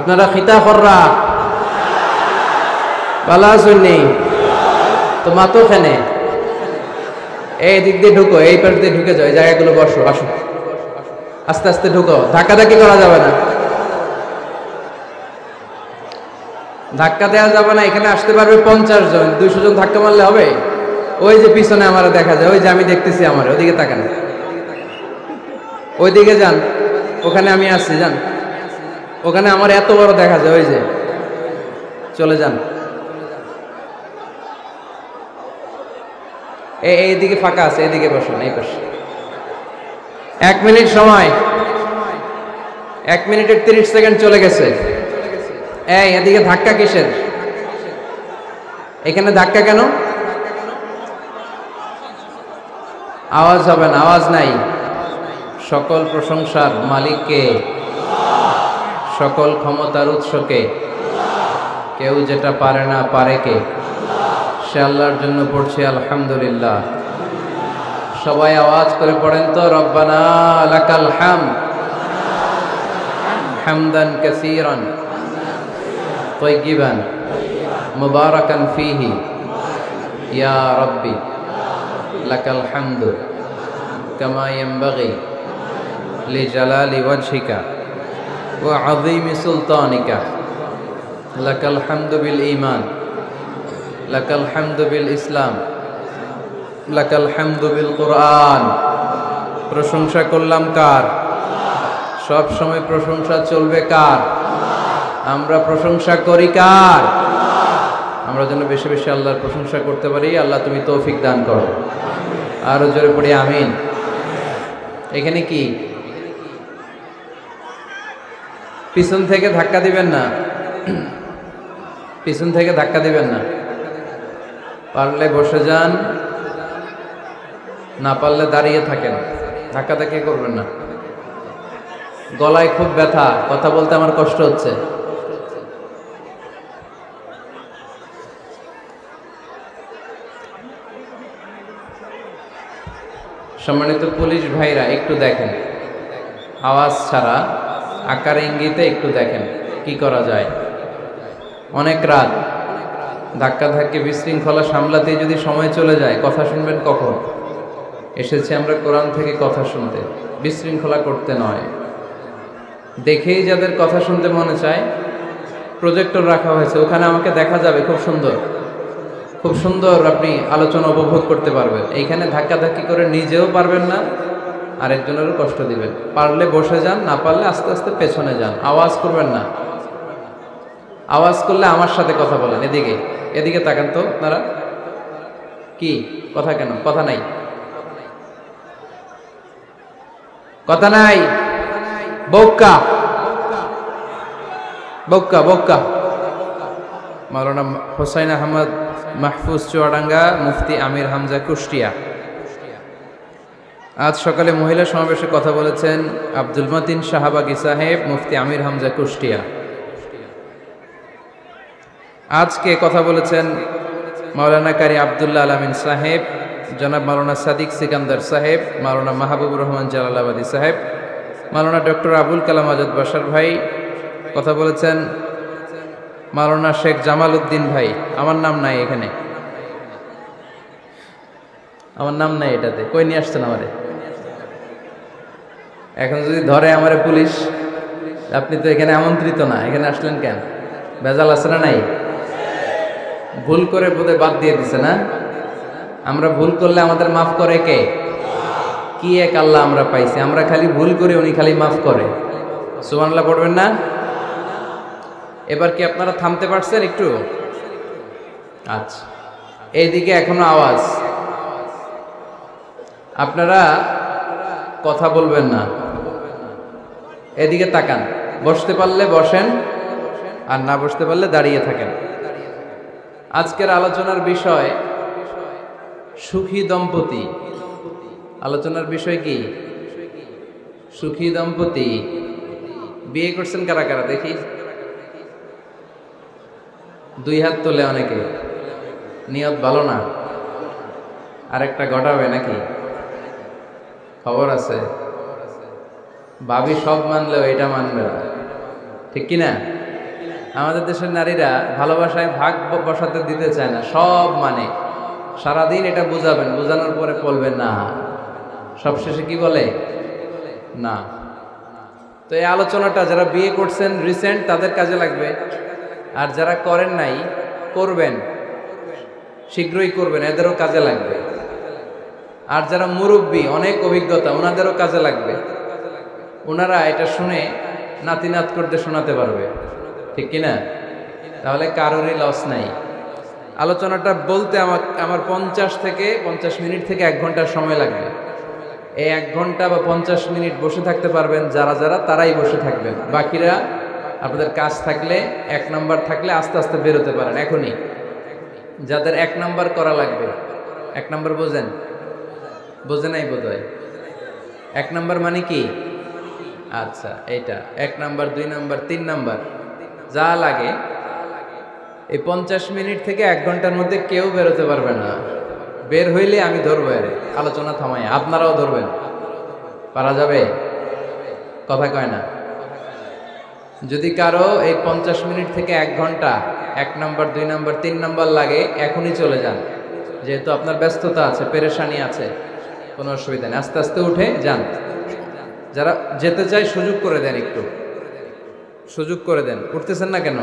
আপনারা খিতা কররা ভালো আছেন নি? তো মাতো খানে এই দিক দিয়ে ঢুকো, এই পাশ দিয়ে ঢুকে যাও, এই জায়গাগুলো বসো, আসো আস্তে আস্তে ঢুকো, ধাক্কাধাক্কি করা যাবে না, ধাক্কা দেওয়া যাবে না। এখানে আসতে পারবে 50 জন, 200 জন ধাক্কা মারলে হবে? ওই যে পিছনে আমার দেখা যায়, ওই যে আমি দেখতেছি, আমার ওইদিকে তাকান, ওইদিকে যান, ওখানে আমি আসছি, যান ওখানে আমার এত বড় দেখা যায়, ওই যে চলে যান। এইদিকে ফাঁকা আছে, এইদিকে বসুন, এই পাশে। 1 মিনিট সময়, 1 মিনিটের 30 সেকেন্ড চলে গেছে। এই এদিকে ধাক্কা কিসের? এখানে ধাক্কা কেন? আওয়াজ হবে না, আওয়াজ নাই। সকল প্রশংসার মালিককে, সকল ক্ষমতার উৎসকে, কেউ যেটা পারে না পারে কে? সে আল্লাহর জন্য পড়ছি আলহামদুলিল্লাহ। সবাই আওয়াজ করে পড়েন তো, রব্বানা লাকাল হামদ হামদান কাসীরান তাইয়িবান মুবারাকান ফীহি ইয়া রাব্বি লাকাল হামদু কামা ইয়ানবাগি লিজালালি ওয়াজহিকা ওয়া আযীমি সুলতানিকা লাকাল হামদু বিল ঈমান লাকাল হামদু বিল ইসলাম লাকাল হামদু বিল কুরআন। প্রশংসা করলাম কার? সব সময় প্রশংসা চলবে কার? আমরা প্রশংসা করি কার? আমরা যেন বেশি বেশি আল্লাহর প্রশংসা করতে পারি। আল্লাহ তুমি তৌফিক দান করো। আরো জোরে পড়ি আমিন। এখানে কি পিছন থেকে ধাক্কা দিবেন না, পিছন থেকে ধাক্কা দিবেন না। পারলে বসে যান, না পারলে দাঁড়িয়ে থাকেন, ধাক্কাধাক্কি করবেন না। গলায় খুব ব্যথা, কথা বলতে আমার কষ্ট হচ্ছে। সম্মানিত পুলিশ ভাইরা একটু দেখেন, আওয়াজ ছাড়া আকার ইঙ্গিতে একটু দেখেন কি করা যায়। অনেক রাত, ধাক্কাধাক্কি বিশৃঙ্খলা সামলাতে যদি সময় চলে যায়, কথা শুনবেন কখন? এসেছি আমরা কোরআন থেকে কথা শুনতে, বিশৃঙ্খলা করতে নয়। দেখেই যাদের কথা শুনতে মনে চায়, প্রজেক্টর রাখা হয়েছে, ওখানে আমাকে দেখা যাবে, খুব সুন্দর, খুব সুন্দর আপনি আলোচনা উপভোগ করতে পারবেন। এইখানে ধাক্কাধাক্কি করে নিজেও পারবেন না, আরেকজনেরও কষ্ট দিবেন। পারলে বসে যান, না পারলে আস্তে আস্তে পেছনে যান, আওয়াজ করবেন না। আওয়াজ করলে আমার সাথে কথা বলেন। এদিকে এদিকে তাকান তো আপনারা, কি কথা? কেন কথা নাই? কথা নাই, বক্কা বক্কা বক্কা। মাওলানা হোসাইন আহমদ মাহফুজ চুয়াডাঙ্গা, মুফতি আমির হামজা কুষ্টিয়া। আজ সকালে মহিলা সমাবেশে কথা বলেছেন আব্দুল মতিন শাহবাগী সাহেব, মুফতি আমির হামজা কুষ্টিয়া। আজকে কথা বলেছেন মাওলানা কারি আব্দুল্লাহ আলামিন সাহেব, জনাব মাওলানা সাদিক সিকান্দার সাহেব, মাওলানা মাহবুবুর রহমান জালালাবাদী সাহেব, মাওলানা ডক্টর আবুল কালাম আজাদ বাশার ভাই। কথা বলেছেন মাওলানা শেখ জামাল উদ্দিন ভাই। আমার নাম নাই এখানে, আমার নাম নাই এটাতে। কই নিয়ে আসছেন আমারে? এখন যদি ধরে আমারে পুলিশ, আপনি তো এখানে আমন্ত্রিত না, এখানে আসলেন কেন? ভেজাল আছে না নাই? ভুল করে বোধহয় বাদ দিয়ে দিছে না? আমরা ভুল করলে আমাদের মাফ করে কে? কি এক আল্লাহ আমরা পাইছি, আমরা খালি ভুল করি, উনি খালি মাফ করে। সুবহানাল্লাহ পড়বেন না? এবার কি আপনারা থামতে পারছেন একটু? আচ্ছা, এইদিকে এখনো আওয়াজ। আপনারা কথা বলবেন না, এদিকে তাকান। বসতে পারলে বসেন, আর না বসতে পারলে দাঁড়িয়ে থাকেন। আজকের আলোচনার বিষয় সুখী দম্পতি। আলোচনার বিষয় কি? সুখী দম্পতি। বিয়ে করছেন কারা কারা দেখি? 2 হাত তোলে অনেকে। নিয়ত ভালো না, আরেকটা ঘটাবে নাকি? খবর আছে? ভাবি সব মানলেও এটা মানবে না, ঠিক কিনা? আমাদের দেশের নারীরা ভালোবাসায় ভাগ বসাতে দিতে চায় না, সব মানে সারাদিন এটা বুঝাবেন, বোঝানোর পরে বলবেন না, সবশেষে কি বলে না। তো এই আলোচনাটা যারা বিয়ে করছেন রিসেন্ট তাদের কাজে লাগবে, আর যারা করেন নাই করবেন, শীঘ্রই করবেন, এদেরও কাজে লাগবে। আর যারা মুরব্বী অনেক অভিজ্ঞতা ওনাদেরও কাজে লাগবে, ওনারা এটা শুনে নাতিনাত করতে শোনাতে পারবে, ঠিক কিনা? তাহলে কারোরই লস নাই। আলোচনাটা বলতে আমার 50 মিনিট থেকে 1 ঘন্টার সময় লাগবে। এই 1 ঘন্টা বা 50 মিনিট বসে থাকতে পারবেন যারা যারা, তারাই বসে থাকবেন। বাকিরা আপনাদের কাজ থাকলে 1 নাম্বার থাকলে আস্তে আস্তে বেরোতে পারেন এখনই। যাদের 1 নাম্বার করা লাগবে, 1 নাম্বার বোঝেন? বোঝে নাই বোধ হয়। 1 নাম্বার মানে কি? আচ্ছা, এইটা 1 নাম্বার, 2 নাম্বার, 3 নাম্বার যা লাগে। এই 50 মিনিট থেকে 1 ঘন্টার মধ্যে কেউ বেরোতে পারবে না। বের হইলে আমি ধরবো, এর আলোচনা থামাই, আপনারাও ধরবেন। পারা যাবে? কথা কয় না। যদি কারো এই 50 মিনিট থেকে 1 ঘন্টা 1 নাম্বার, 2 নাম্বার, 3 নাম্বার লাগে, এখনই চলে যান, যেহেতু আপনার ব্যস্ততা আছে, পেরেশানি আছে, কোনো অসুবিধা নেই, আস্তে আস্তে উঠে যান। যারা যেতে চায় সুযোগ করে দেন, একটু সুযোগ করে দেন। উঠতেছেন না কেন?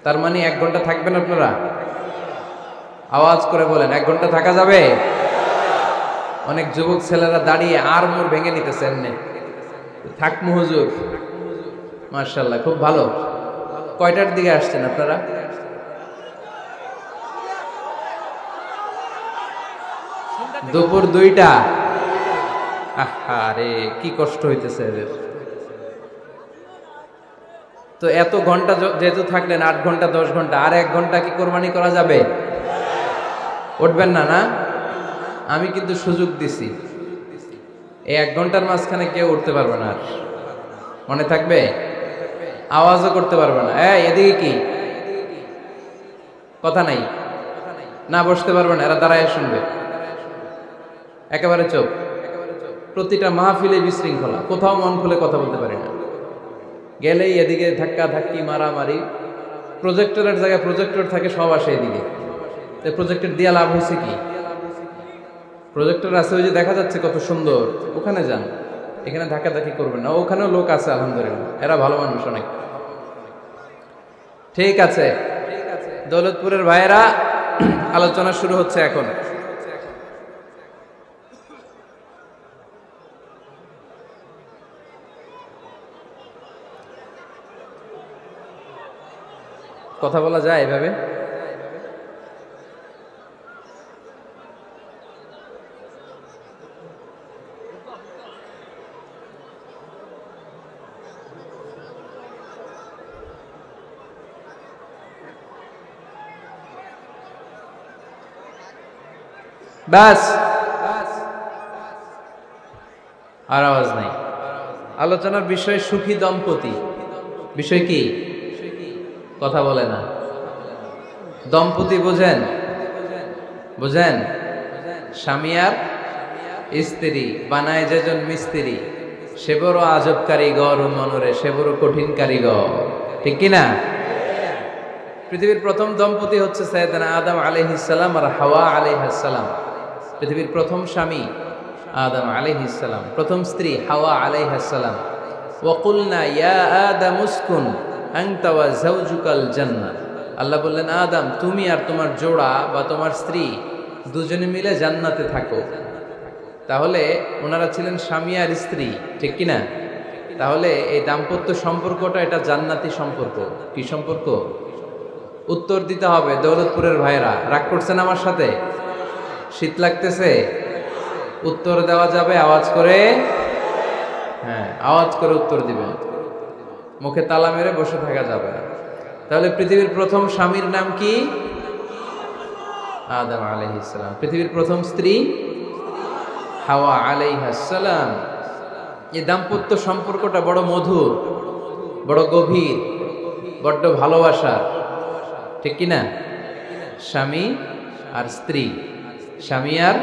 তার মানে 1 ঘন্টা থাকবেন আপনারা? আওয়াজ করে বলেন, 1 ঘন্টা থাকা যাবে? অনেক যুবক ছেলেরা দাঁড়িয়ে আর মোর ভেঙে নিতেছে, এমনি থাকমু হুজুর। মাশাআল্লাহ, খুব ভালো। কয়টার দিকে আসছেন আপনারা? দুপুর 2টা। আরে কি কষ্ট হইতেছে এদের। তো এত ঘন্টা যেহেতু থাকলেন, 8 ঘন্টা 10 ঘন্টা, আর 1 ঘন্টা কি কোরবানি করা যাবে? উঠবেন না? না, আমি কিন্তু সুযোগ দিছি। এই 1 ঘন্টার মাঝখানে কেউ উঠতে পারবে না, আর মনে থাকবে? আওয়াজও করতে পারবে না। এদিকে কি কথা নাই? না, বসতে পারবে না, এরা দাঁড়ায় শুনবে, একেবারে চোখ। প্রতিটা মাহফিলে বিশৃঙ্খলা, কোথাও মন খুলে কথা বলতে পারি না। গেলেই এদিকে ধাক্কা ধাক্কি, মারামারি। প্রজেক্টরের জায়গায় প্রজেক্টর থাকে, সব আসে এদিকে। প্রজেক্টর দিয়া লাভ হয়েছে কি? প্রজেক্টর আছে, ওই যে দেখা যাচ্ছে কত সুন্দর, ওখানে যান। এখানে ধাক্কাধাক্কি করবেন না। ওখানেও লোক আছে আলহামদুলিল্লাহ, এরা ভালো মানুষ অনেক। ঠিক আছে, দৌলতপুরের ভাইয়েরা, আলোচনা শুরু হচ্ছে এখন। কথা বলা যায় এভাবে? ব্যাস, আর আওয়াজ নাই। আলোচনার বিষয় সুখী দম্পতি। বিষয় কি? কথা বলে না। দম্পতি বোঝেন? বোঝেন? স্বামী আর স্ত্রী, বানায় যেজন মিস্ত্রি, সে বড় আজব কারিগর, ও মনরে সে বড় কঠিন কারিগর, ঠিক কিনা? পৃথিবীর প্রথম দম্পতি হচ্ছে সাইয়েদনা আদম আলাইহিস সালাম আর হাওয়া আলাইহিস সালাম। পৃথিবীর প্রথম স্বামী আদম আলাইহিস সালাম, প্রথম স্ত্রী হাওয়া আলাইহিস সালাম। ওয়া কুলনা ইয়া আদম উসকুন আনতা ওয়া যাওজুকাল জান্নাহ। আল্লাহ বললেন, আদম, তুমি আর তোমার জোড়া বা তোমার স্ত্রী দুজনে মিলে জান্নাতে থাকো। তাহলে ওনারা ছিলেন স্বামী আর স্ত্রী, ঠিক কিনা? তাহলে এই দাম্পত্য সম্পর্কটা এটা জান্নাতি সম্পর্ক। কি সম্পর্ক? উত্তর দিতে হবে দৌলতপুরের ভাইয়েরা। রাগ করছেন আমার সাথে? শীত লাগতেছে? উত্তর দেওয়া যাবে আওয়াজ করে? হ্যাঁ, আওয়াজ করে উত্তর দিবেন, মুখে তালা মেরে বসে থাকা যাবে না। তাহলে পৃথিবীর প্রথম স্বামীর নাম কি? আদম আলাইহিস সালাম। পৃথিবীর প্রথম স্ত্রী হাওয়া আলাইহিস সালাম। এই দাম্পত্য সম্পর্কটা বড় মধুর, বড় গভীর, বড্ড ভালোবাসার, ঠিক কিনা? স্বামী আর স্ত্রী, স্বামী আর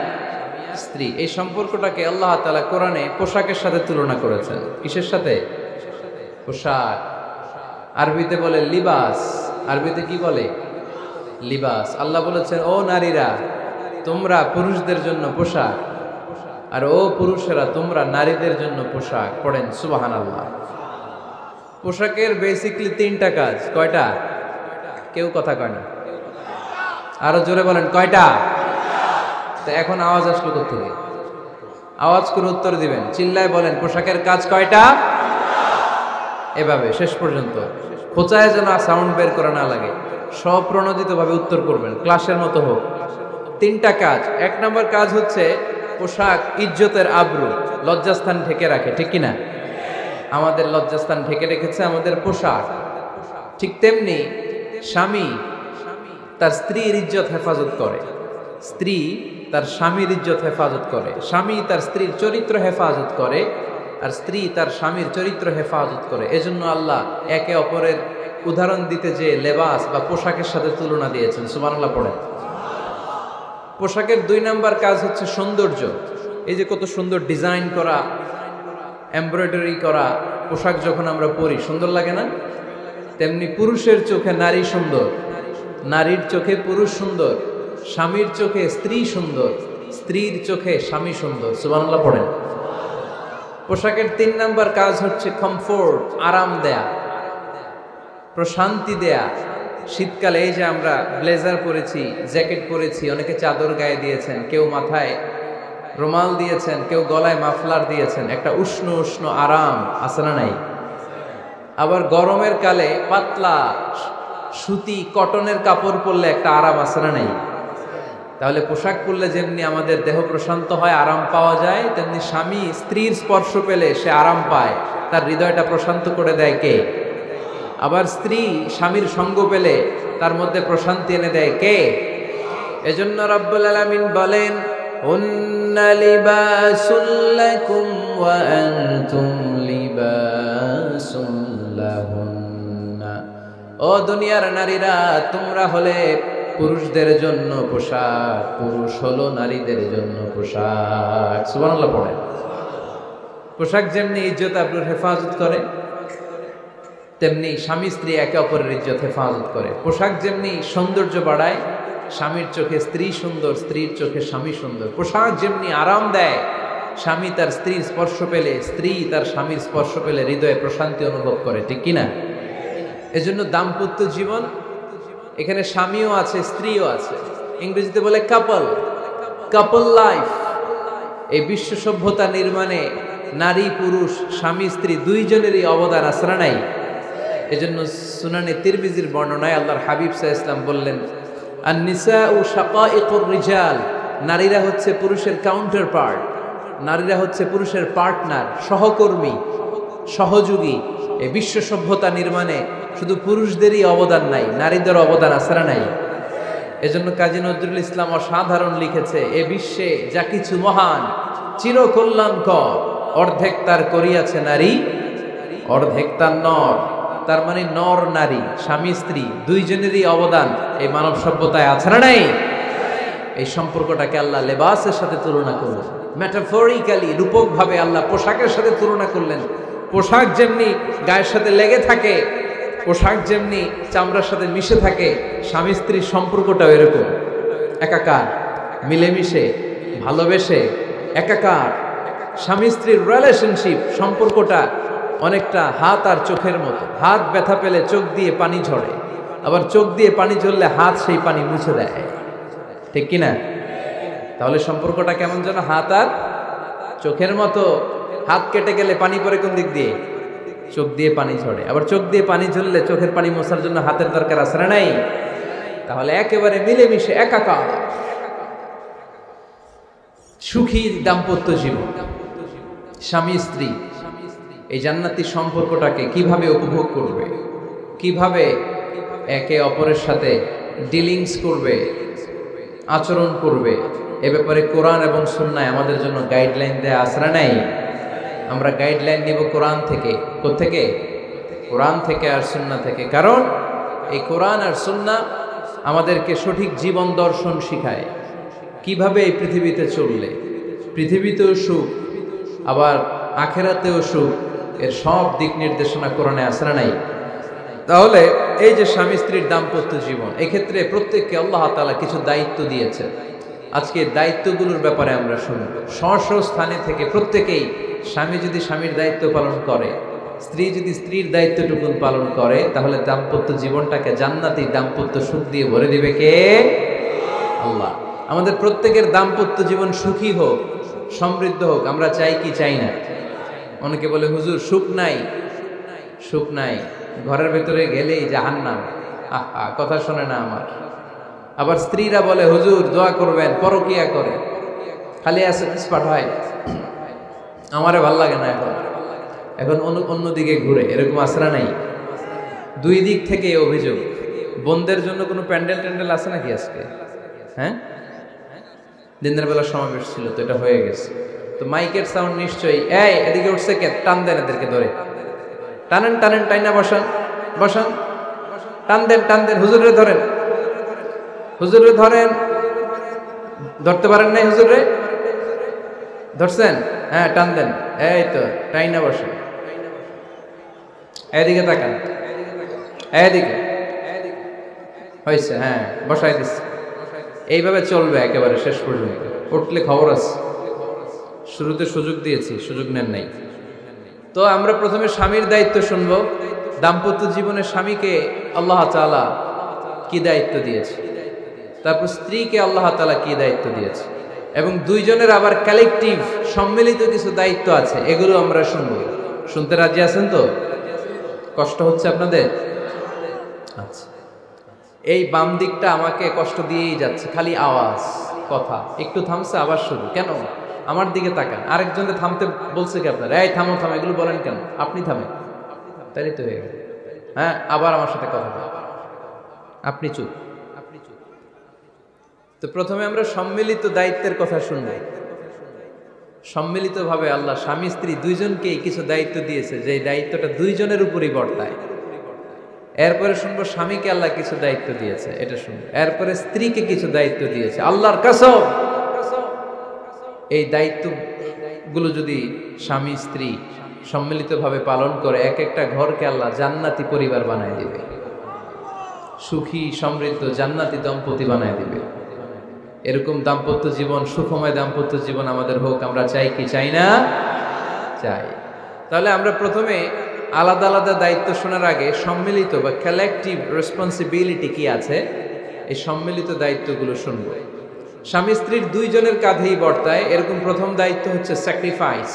স্ত্রী, এই সম্পর্কটাকে আল্লাহ তাআলা কোরআনে পোশাকের সাথে তুলনা করেছেন। কিসের সাথে? পোশাক। আরবিতে বলে লিবাস। আরবিতে কি বলে? লিবাস। আল্লাহ বলেছেন, ও নারীরা তোমরা পুরুষদের জন্য পোশাক, আর ও পুরুষেরা তোমরা নারীদের জন্য পোশাক। পড়েন সুবহানাল্লাহ। পোশাকের বেসিকলি তিনটা কাজ। কয়টা? কেউ কথা কয় না, আরো জোরে বলেন কয়টা? তো এখন আওয়াজ আসলো কোত্থেকে? আওয়াজ করে উত্তর দিবেন, চিল্লায় বলেন পোশাকের কাজ কয়টা? এভাবে শেষ পর্যন্ত খোঁচায় যেন সাউন্ড বের করা না লাগে, স্বপ্রণোদিত ভাবে উত্তর করবেন, ক্লাসের মতো হোক। তিনটা কাজ। এক নম্বর কাজ হচ্ছে পোশাক ইজ্জতের আবরু, লজ্জাস্থান ঢেকে রাখে, ঠিক কিনা? আমাদের লজ্জাস্থান ঢেকে রেখেছে আমাদের পোশাক। ঠিক তেমনি স্বামী তার স্ত্রীর ইজ্জত হেফাজত করে, স্ত্রী তার স্বামীর ইজ্জত হেফাজত করে, স্বামী তার স্ত্রীর চরিত্র হেফাজত করে, আর স্ত্রী তার স্বামীর চরিত্র হেফাজত করে। এজন্য আল্লাহ একে অপরের উদাহরণ দিতে যে লেবাস বা পোশাকের সাথে তুলনা দিয়েছেন। সুবহানাল্লাহ পড়েন। পোশাকের দুই নাম্বার কাজ হচ্ছে সৌন্দর্য। এই যে কত সুন্দর ডিজাইন করা, এমব্রয়ডারি করা পোশাক যখন আমরা পরি সুন্দর লাগে না? তেমনি পুরুষের চোখে নারী সুন্দর, নারীর চোখে পুরুষ সুন্দর, স্বামীর চোখে স্ত্রী সুন্দর, স্ত্রীর চোখে স্বামী সুন্দর। সুবহানাল্লাহ পড়েন। পোশাকের তিন নাম্বার কাজ হচ্ছে কমফোর্ট, আরাম দেয়া, প্রশান্তি দেয়া। শীতকালে এই যে আমরা ব্লেজার পরেছি, জ্যাকেট পরেছি, অনেকে চাদর গায়ে দিয়েছেন, কেউ মাথায় রুমাল দিয়েছেন, কেউ গলায় মাফলার দিয়েছেন, একটা উষ্ণ উষ্ণ আরাম আছে না নাই? আবার গরমের কালে পাতলা সুতি কটনের কাপড় পরলে একটা আরাম আছে না নাই? তাহলে পোশাক পরলে যেমনি আমাদের দেহ প্রশান্ত হয়, আরাম পাওয়া যায়, তেমনি স্বামী স্ত্রীর স্পর্শ পেলে সে আরাম পায়, তার হৃদয়টা প্রশান্ত করে দেয় কে? আবার স্ত্রী স্বামীর সঙ্গ পেলে তার মধ্যে প্রশান্তি এনে দেয় কে? এজন্য রব্বুল আলামিন বলেন, হুন্না লিবাসুল লাকুম ওয়া আনতুম লিবাসুল লাহুন্না। ও দুনিয়ার নারীরা, তোমরা হলে পুরুষদের জন্য পোশাক, পুরুষ হলো নারীদের জন্য পোশাক। সুবহানাল্লাহ পড়েন। পোশাক যেমনি ইজ্জত আবরুর হেফাজত করে, তেমনি স্বামী স্ত্রী একে অপরের ইজ্জত হেফাজত করে। পোশাক যেমনি সৌন্দর্য বাড়ায়, স্বামীর চোখে স্ত্রী সুন্দর, স্ত্রীর চোখে স্বামী সুন্দর। পোশাক যেমনি আরাম দেয়, স্বামী তার স্ত্রীর স্পর্শ পেলে, স্ত্রী তার স্বামীর স্পর্শ পেলে হৃদয়ে প্রশান্তি অনুভব করে, ঠিক কিনা? এজন্য দাম্পত্য জীবন, এখানে স্বামীও আছে স্ত্রীও আছে, ইংরেজিতে বলে কাপল, কাপল লাইফ। এই বিশ্ব সভ্যতা নির্মাণে নারী পুরুষ, স্বামী স্ত্রী দুইজনেরই অবদান আছে না নাই? এজন্য সুনানে তিরমিজির বর্ণনায় আল্লাহর হাবিব সাল্লাল্লাহু আলাইহি ওয়াসাল্লাম বললেন, আন-নিসাউ শাকাইকুর রিজাল, নারীরা হচ্ছে পুরুষের কাউন্টার পার্ট, নারীরা হচ্ছে পুরুষের পার্টনার, সহকর্মী, সহযোগী। এই বিশ্ব সভ্যতা নির্মাণে শুধু পুরুষদেরই অবদান নাই, নারীদের অবদান আছে না নাই? এজন্য কাজী নজরুল ইসলাম অসাধারণ লিখেছে, এ বিশ্বে যা কিছু মহান চিরকল্যাণকর, অর্ধেক তার করিয়াছে নারী, অর্ধেক তার নর। তার মানে নর নারী, স্বামী স্ত্রী দুইজনেরই অবদান এই মানব সভ্যতায় আছে না নাই? এই সম্পর্কটাকে আল্লাহ লেবাসের সাথে তুলনা করলেন, মেটাফরিক্যালি, রূপক ভাবে আল্লাহ পোশাকের সাথে তুলনা করলেন। পোশাক যেমনি গায়ের সাথে লেগে থাকে, পোশাক যেমনি চামড়ার সাথে মিশে থাকে, স্বামী স্ত্রীর সম্পর্কটাও এরকম, একাকার, মিলেমিশে, ভালোবেসে একাকার। স্বামী স্ত্রীর রিলেশনশিপ সম্পর্কটা অনেকটা হাত আর চোখের মতো। হাত ব্যথা পেলে চোখ দিয়ে পানি ঝরে, আবার চোখ দিয়ে পানি ঝরলে হাত সেই পানি মুছে দেয়, ঠিক কিনা? তাহলে সম্পর্কটা কেমন যেন হাত আর চোখের মতো। হাত কেটে গেলে পানি পড়ে কোন দিক দিয়ে? চোখ দিয়ে পানি ঝরে। আবার চোখ দিয়ে পানি ঝরলে চোখের পানি মোছার জন্য হাতের দরকার আছে না নাই? তাহলে একেবারে মিলেমিশে একাকার সুখী দাম্পত্য জীবন, স্বামী স্ত্রী এই জান্নাতি সম্পর্কটাকে কিভাবে উপভোগ করবে, কিভাবে একে অপরের সাথে ডিলিংস করবে, আচরণ করবে, এ ব্যাপারে কোরআন এবং সুন্নাহ আমাদের জন্য গাইডলাইন দেয়া আছে না নাই? আমরা গাইডলাইন নিব কোরআন থেকে। কোত্থেকে? কোরআন থেকে আর সুন্নাহ থেকে। কারণ এই কোরআন আর সুন্নাহ আমাদেরকে সঠিক জীবন দর্শন শিখায়, কিভাবে এই পৃথিবীতে চললে পৃথিবীতেও সুখ, আবার আখেরাতেও সুখ, এর সব দিক নির্দেশনা কোরআনে আছে না নাই? তাহলে এই যে স্বামী স্ত্রীর দাম্পত্য জীবন, এক্ষেত্রে প্রত্যেককে আল্লাহ তাআলা কিছু দায়িত্ব দিয়েছে। আজকে দায়িত্বগুলোর ব্যাপারে আমরা শুনব। স্ব স্থানে থেকে প্রত্যেকেই, স্বামী যদি স্বামীর দায়িত্ব পালন করে, স্ত্রী যদি স্ত্রীর দায়িত্বটুকুন পালন করে, তাহলে দাম্পত্য জীবনটাকে জান্নাতি দাম্পত্য সুখ দিয়ে ভরে দিবে কে? আল্লাহ। আমাদের প্রত্যেকের দাম্পত্য জীবন সুখী হোক, সমৃদ্ধ হোক, আমরা চাই কি চাই না? অনেকে বলে হুজুর সুখ নাই, সুখ নাই, ঘরের ভেতরে গেলেই জাহান্নাম। আহা, কথা শোনে না আমার। আবার স্ত্রীরা বলে হুজুর দোয়া করবেন, পরকিয়া করে, খালি এসএমএস পাঠায়, আমারে ভাল লাগে না, এখন অন্যদিকে ঘুরে। এরকম আসরা নাই? দুই দিক থেকে অভিযোগ। বোনদের জন্য কোনো প্যান্ডেল ট্যান্ডেল আছে নাকি আজকে? হ্যাঁ, দিনের বেলা সমাবেশ ছিল তো, এটা হয়ে গেছে তো মাইকের সাউন্ড নিশ্চয়ই। এই এদিকে উঠছে কে? টান দেন এদেরকে ধরে, টানেন টানেন, টাইনা বসান বসান, টান দেন টান দেন, হুজুরে ধরেন, হুজুরে ধরেন। ধরতে পারেন নাই হুজুরে? ধরছেন? হ্যাঁ, টান দেন। এই তো, টাইনা বসেন। এদিকে তাকান, এদিকে হয়েছে। হ্যাঁ, বসাই দিচ্ছে। এইভাবে চলবে একেবারে শেষ পর্যন্ত। উঠলে খবর আছে। শুরুতে সুযোগ দিয়েছি, সুযোগ নেন নাই। তো আমরা প্রথমে স্বামীর দায়িত্ব শুনবো। দাম্পত্য জীবনে স্বামীকে আল্লাহ তাআলা কি দায়িত্ব দিয়েছে, তারপর স্ত্রীকে আল্লাহ তাআলা কি দায়িত্ব দিয়েছে, এবং দুইজনের আবার কালেকটিভ সম্মিলিত কিছু দায়িত্ব আছে, এগুলো আমরা শুনবো। শুনতে রাজি আছেন তো? কষ্ট হচ্ছে আপনাদের? আচ্ছা, এই বাম দিকটা আমাকে কষ্ট দিয়েই যাচ্ছে, খালি আওয়াজ, কথা। একটু থামছে আবার শুরু। কেন? আমার দিকে তাকান। আরেকজনে থামতে বলছে কি আপনার? এই থামো থামো, এগুলো বলেন কেন? আপনি থামেন, তাইলে তো হয়ে গেল। হ্যাঁ, আবার আমার সাথে কথা বলেন, আপনি চুপ। তো প্রথমে আমরা সম্মিলিত দায়িত্বের কথা শুনব। সম্মিলিতভাবে আল্লাহ স্বামী স্ত্রী দুইজনকেই কিছু দায়িত্ব দিয়েছে, যে দায়িত্বটা দুইজনের উপরই বর্তায়। এরপরে শুনবো স্বামীকে আল্লাহ কিছু দায়িত্ব দিয়েছে, এটা শুনবো। এরপরে স্ত্রীকে কিছু দায়িত্ব দিয়েছে, আল্লাহর কসম। এই দায়িত্বগুলো যদি স্বামী স্ত্রী সম্মিলিতভাবে পালন করে, এক একটা ঘরকে আল্লাহ জান্নাতি পরিবার বানায় দিবে, সুখী সমৃদ্ধ জান্নাতি দম্পতি বানায় দিবে। এরকম দাম্পত্য জীবন, সুখময় দাম্পত্য জীবন আমাদের হোক। আমরা চাই কি চাই না? চাই। তাহলে আমরা প্রথমে আলাদা আলাদা দায়িত্ব শোনার আগে সম্মিলিত বা কালেকটিভ রেসপন্সিবিলিটি কি আছে, এই সম্মিলিত দায়িত্বগুলো শুনবো। স্বামী স্ত্রীর দুইজনের কাঁধেই বর্তায় এরকম প্রথম দায়িত্ব হচ্ছে স্যাক্রিফাইস।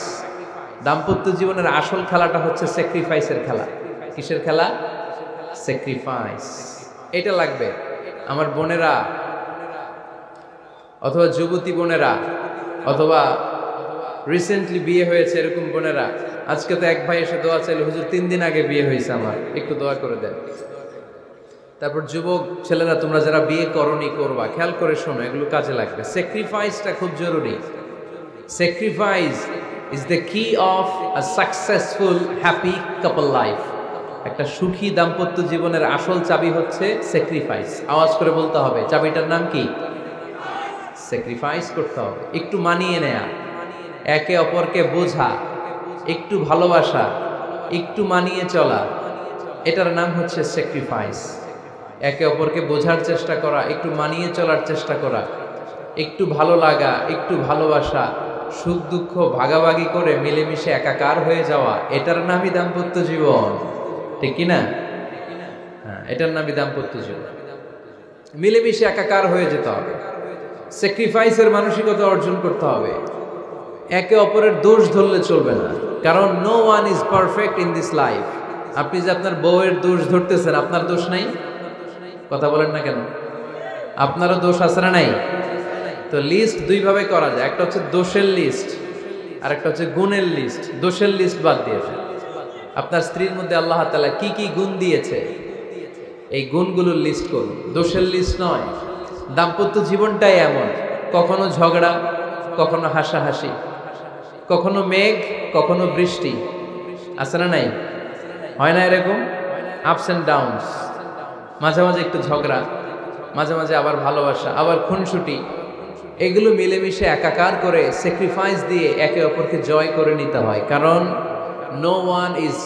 দাম্পত্য জীবনের আসল খেলাটা হচ্ছে স্যাক্রিফাইসের খেলা। কিসের খেলা? স্যাক্রিফাইস। এটা লাগবে। আমার বোনেরা, অথবা যুবতী বোনেরা, অথবা রিসেন্টলি বিয়ে হয়েছে এরকম বোনেরা, আজকে তো এক ভাই এসে দোয়া চাইলে, হুজুর 3 দিন আগে বিয়ে হয়েছে আমার, একটু দোয়া করে দেন। তারপর যুবক ছেলেরা, তোমরা যারা বিয়ে করনি, করবা, খেয়াল করে শোনো, এগুলো কাজে লাগবে। স্যাক্রিফাইসটা খুব জরুরি। স্যাক্রিফাইস ইজ দ্য কি of a successful happy couple life. একটা সুখী দাম্পত্য জীবনের আসল চাবি হচ্ছে স্যাক্রিফাইস। আওয়াজ করে বলতে হবে, চাবিটার নাম কি? স্যাক্রিফাইস করতে হবে, একটু মানিয়ে নেয়া, একে অপরকে বোঝা, একটু ভালোবাসা, একটু মানিয়ে চলা, এটার নাম হচ্ছে স্যাক্রিফাইস। একে অপরকে বোঝার চেষ্টা করা, একটু মানিয়ে চলার চেষ্টা করা, একটু ভালো লাগা, একটু ভালোবাসা, সুখ দুঃখ ভাগাভাগি করে মিলেমিশে একাকার হয়ে যাওয়া, এটার নামই দাম্পত্য জীবন। ঠিক কিনা? হ্যাঁ, এটার নামই দাম্পত্য জীবন। মিলেমিশে একাকার হয়ে যেতে হবে, স্যাক্রিফাইসের মানসিকতা অর্জন করতে হবে। একে অপরের দোষ ধরলে চলবে না, কারণ no one is perfect in this life. আপনি যে আপনার বউয়ের দোষ ধরতেছেন, আপনার দোষ নাই? কথা বলেন না কেন? আপনারও দোষ আছে না নাই? তো লিস্ট দুইভাবে করা যায়, একটা হচ্ছে দোষের লিস্ট, আর একটা হচ্ছে গুণের লিস্ট। দোষের লিস্ট বাদ দিয়েছে। আপনার স্ত্রীর মধ্যে আল্লাহ তাআলা কি কি গুণ দিয়েছে, এই গুণগুলোর লিস্ট করুন, দোষের লিস্ট নয়। দাম্পত্য জীবনটাই এমন, কখনো ঝগড়া, কখনো হাসাহাসি, কখনো মেঘ, কখনো বৃষ্টি, আছে না নাই? হয় না এরকম? Ups and downs. মাঝে মাঝে একটু ঝগড়া, মাঝে মাঝে আবার ভালোবাসা, আবার খুনসুটি, এগুলো মিলেমিশে একাকার করে স্যাক্রিফাইস দিয়ে একে অপরকে জয় করে নিতে হয়। কারণ no one is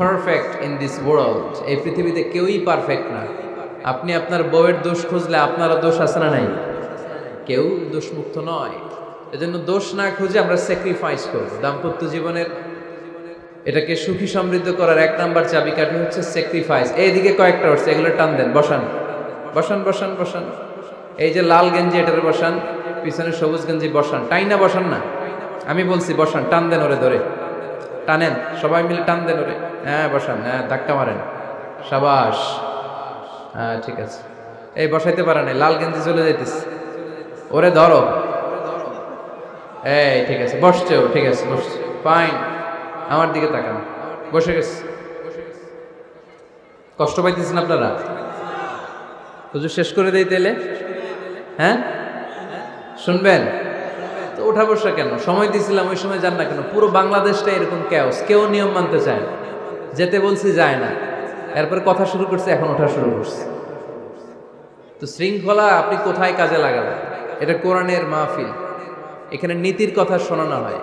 perfect in this world. এই পৃথিবীতে কেউই পারফেক্ট না। আপনি আপনার বউয়ের দোষ খুঁজলে আপনারও দোষ আছে না নাই? কেউ দোষমুক্ত নয়। এজন্য দোষ না খুঁজে আমরা স্যাক্রিফাইস করব। দাম্পত্য জীবনের এটাকে সুখী সমৃদ্ধ করার 1 নাম্বার চাবিকাঠি হচ্ছে স্যাক্রিফাইস। এইদিকে কয়েকটা হচ্ছে, এগুলো টান দেন, বসান বসান বসান বসান। এই যে লাল গেঞ্জি এটারে বসান, পিছনে সবুজ গেঞ্জি বসান, টাইনা বসান না, আমি বলছি বসান, টান দেন ওরে ধরে, টানেন সবাই মিলে টান দেন ওরে, হ্যাঁ বসান, হ্যাঁ ধাক্কা মারেন, সাবাস, হ্যাঁ ঠিক আছে। এই বসাইতে পারে না, লাল গেঞ্জি চলে যাইতেছে, ওরে ধরো, এই ঠিক আছে, বসছে ও, ঠিক আছে বসছে, ফাইন, আমার দিকে তাকান, বসে গেছে। কষ্ট পাইতেছেন আপনারা? হুজুর শেষ করে দেই তাইলে, হ্যাঁ শুনবেন তো? ওঠা বসা কেন? সময় দিয়েছিলাম ওই সময় যান না কেন? পুরো বাংলাদেশটা এরকম ক্যাওস, কেউ নিয়ম মানতে চায় না, যেতে বলছি যায় না, এরপর কথা শুরু করছে, এখন ওঠা শুরু করছে। তো শৃঙ্খলা আপনি কোথায় কাজে লাগাবেন? এটা কোরআনের মাহফিল, এখানে নীতির কথা শোনানো হয়,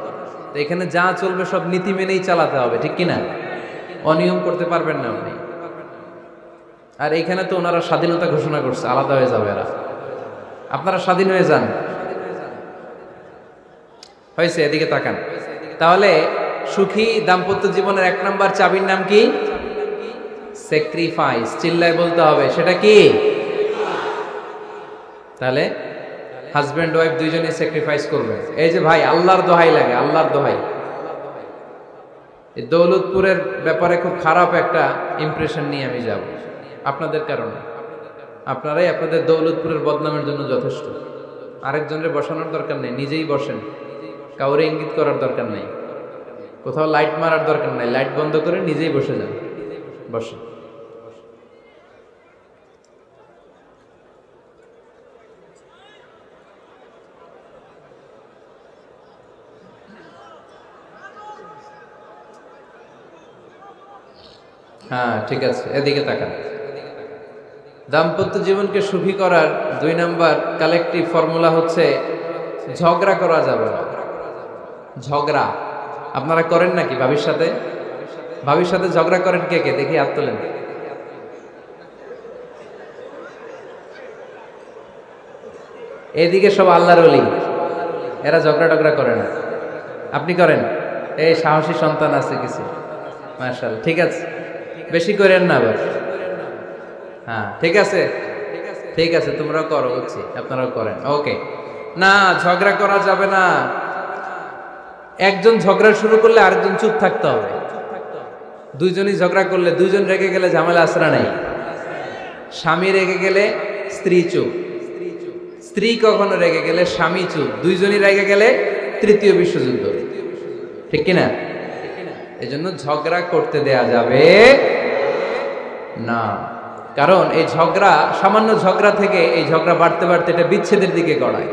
তো এখানে যা চলবে সব নীতি মেনেই চালাতে হবে, ঠিক কিনা? অনিয়ম করতে পারবেন না আপনি। আর এইখানে তো ওনারা স্বাধীনতা ঘোষণা করছে, আলাদা হয়ে যাবে এরা, আপনারা স্বাধীন হয়ে যান, হয়েছে? এদিকে তাকান। তাহলে সুখী দাম্পত্য জীবনের 1 নাম্বার চাবির নাম কি? স্যাক্রিফাইস। চিল্লায় বলতে হবে, সেটা কি? তাহলে হাজব্যান্ড ওয়াইফ দুইজনেই স্যাক্রিফাইস করবে। এই যে ভাই, আল্লাহর দোহাই লাগে, আল্লাহর দোহাই, এই দৌলতপুরের ব্যাপারে খুব খারাপ একটা ইমপ্রেশন নিয়ে আমি যাব আপনাদের কারণে। আপনারাই আপনাদের দৌলতপুরের বদনামের জন্য যথেষ্ট। আরেকজনের বসানোর দরকার নেই, নিজেই বসেন, কাউরে ইঙ্গিত করার দরকার নাই, কোথাও লাইট মারার দরকার নাই, লাইট বন্ধ করে নিজেই বসে যান, বসে। হ্যাঁ ঠিক আছে, এদিকে তাকান। দাম্পত্য জীবনকে সুখী করার 2 নাম্বার কালেকটিভ ফর্মুলা হচ্ছে ঝগড়া করা যাবে না। ঝগড়া আপনারা করেন নাকি ভাবির সাথে? ভাবির সাথে ঝগড়া করেন কে কে? দেখি হাত তোলেন। এদিকে সব আল্লাহর ওলি, এরা ঝগড়া টগড়া করে না। আপনি করেন? এই সাহসী সন্তান আছে কিছু, মাশাআল্লাহ, ঠিক আছে, বেশি করেন না আবার। হ্যাঁ ঠিক আছে, ঠিক আছে, তোমরাও করো, বুঝছি, আপনারাও করেন, ওকে। না, ঝগড়া করা যাবে না। একজন ঝগড়া শুরু করলে আরেকজন চুপ থাকতে হবে। দুইজনই ঝগড়া করলে, দুইজন রেগে গেলে ঝামেলা আসরা নাই। স্বামী রেগে গেলে স্ত্রী চুপ, স্ত্রী কখনো রেগে গেলে স্বামী চুপ, দুইজনই রেগে গেলে তৃতীয় বিশ্বযুদ্ধ, ঠিক কিনা? এজন্য ঝগড়া করতে দেয়া যাবে না, কারণ এই ঝগড়া, সামান্য ঝগড়া থেকে এই ঝগড়া বাড়তে বাড়তে এটা বিচ্ছেদের দিকে গড়ায়,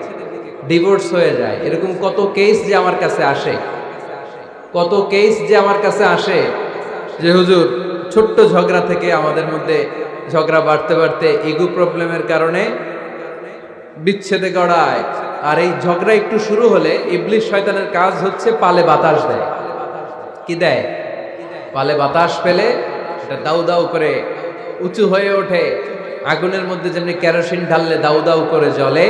ডিভোর্স হয়ে যায়। এরকম কত কেস যে আমার কাছে আসে, কত কেস যে আমার কাছে আসে যে হুজুর ছোট্ট ঝগড়া থেকে আমাদের মধ্যে ঝগড়া বাড়তে বাড়তে ইগো প্রবলেমের কারণে বিচ্ছেদে গড়ায়। আর এই ঝগড়া একটু শুরু হলে ইবলিস শয়তানের কাজ হচ্ছে পালে বাতাস দেয়। কি দেয়? পালে বাতাস পেলে এটা দাউ দাউ করে উঁচু হয়ে ওঠে। আগুনের মধ্যে যেমনি কেরোসিন ঢাললে দাউ দাউ করে জ্বলে,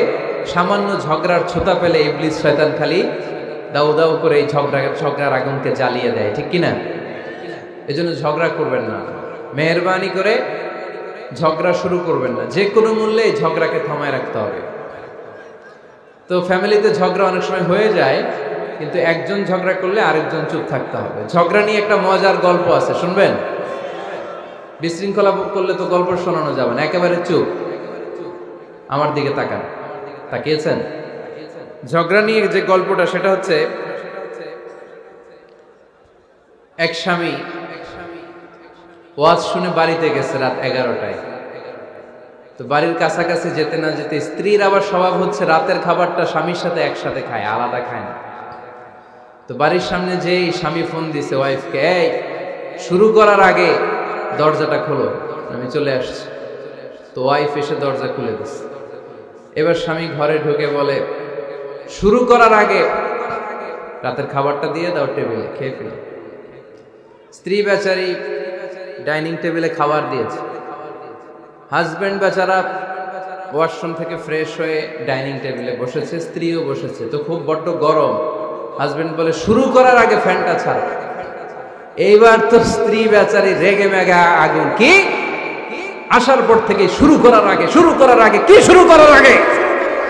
সামান্য ঝগড়ার ছোতা পেলে ইবলিস শয়তান খালি দাউ দাউ করে এই ঝগড়ার আগুনকে জ্বালিয়ে দেয়, ঠিক কিনা? এজন্য ঝগড়া করবেন না, মেহেরবানি করে ঝগড়া শুরু করবেন না, যে কোনো মূল্যে এই ঝগড়াকে থামায় রাখতে হবে। তো ফ্যামিলিতে ঝগড়া অনেক সময় হয়ে যায়, কিন্তু একজন ঝগড়া করলে আরেকজন চুপ থাকতে হবে। ঝগড়া নিয়ে একটা মজার গল্প আছে, শুনবেন? বিশৃঙ্খলা করলে তো গল্প শোনানো যাবে না, একেবারে চুপ। আমার দিকে তাকান, তাকিয়েছেন? ঝগড়া নিয়ে যে গল্পটা, সেটা হচ্ছে এক স্বামী ওয়াজ শুনে বাড়িতে গেছে রাত 11টায়। তো বাড়ির কাছাকাছি যেতে না যেতে স্ত্রীর আবার স্বভাব হচ্ছে রাতের খাবারটা স্বামীর সাথে একসাথে খায়, আলাদা খায় না। তো বাড়ির সামনে যেই স্বামী ফোন দিছে ওয়াইফকে, এই শুরু করার আগে দরজাটা খোলো, আমি চলে আসছি। তো ওয়াইফ এসে দরজা খুলে দিচ্ছে। এবার স্বামী ঘরে ঢুকে বলে, শুরু করার আগে রাতের খাবারটা দিয়ে দাও টেবিলে, খেয়ে ফেলো। স্ত্রী বেচারি ডাইনিং টেবিলে খাবার দিয়েছে। হাজব্যান্ড বেচারা ওয়াশরুম থেকে ফ্রেশ হয়ে ডাইনিং টেবিলে বসেছে, স্ত্রীও বসেছে, তো খুব বড্ড গরম। হাজব্যান্ড বলে শুরু করার আগে ফ্যানটা ছাড়। এইবার তো স্ত্রী বেচারি রেগে মেগে আগুন, কি আসার পর থেকে শুরু করার আগে কি শুরু করার আগে?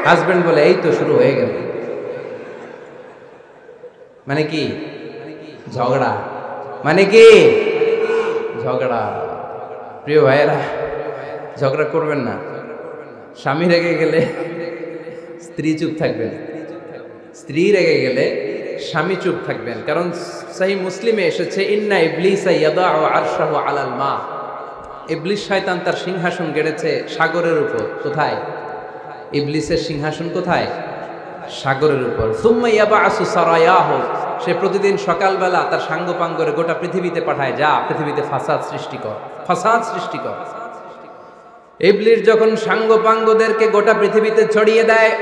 হাজব্যান্ড বলে এই তো শুরু হয়ে গেল। মানে কি ঝগড়া, মানে কি ঝগড়া। প্রিয় ভাইয়েরা, ঝগড়া করবেন না। স্বামী রেগে গেলে স্ত্রী চুপ থাকবেন, স্ত্রী রেগে গেলে স্বামী চুপ থাকবেন। কারণ সহিহ মুসলিমে এসেছে, ইন্না ইবলিসা ইয়াদাউ আরশাহু আলাল মা। ইবলিস শয়তান তার সিংহাসন গেড়েছে সাগরের উপর। কোথায়? ইবলিসের সিংহাসন কোথায়? সাগরের উপর। সুম্মা ইয়াবআসু সারায়াহু, সে প্রতিদিন সকালবেলা তার সাঙ্গপাঙ্গরে গোটা পৃথিবীতে পাঠায়, যা পৃথিবীতে ফাসাদ সৃষ্টি কর, ফাসাদ সৃষ্টি কর। ইবলিস যখন সাঙ্গপাঙ্গদেরকে গোটা পৃথিবীতে ছড়িয়ে দেয়,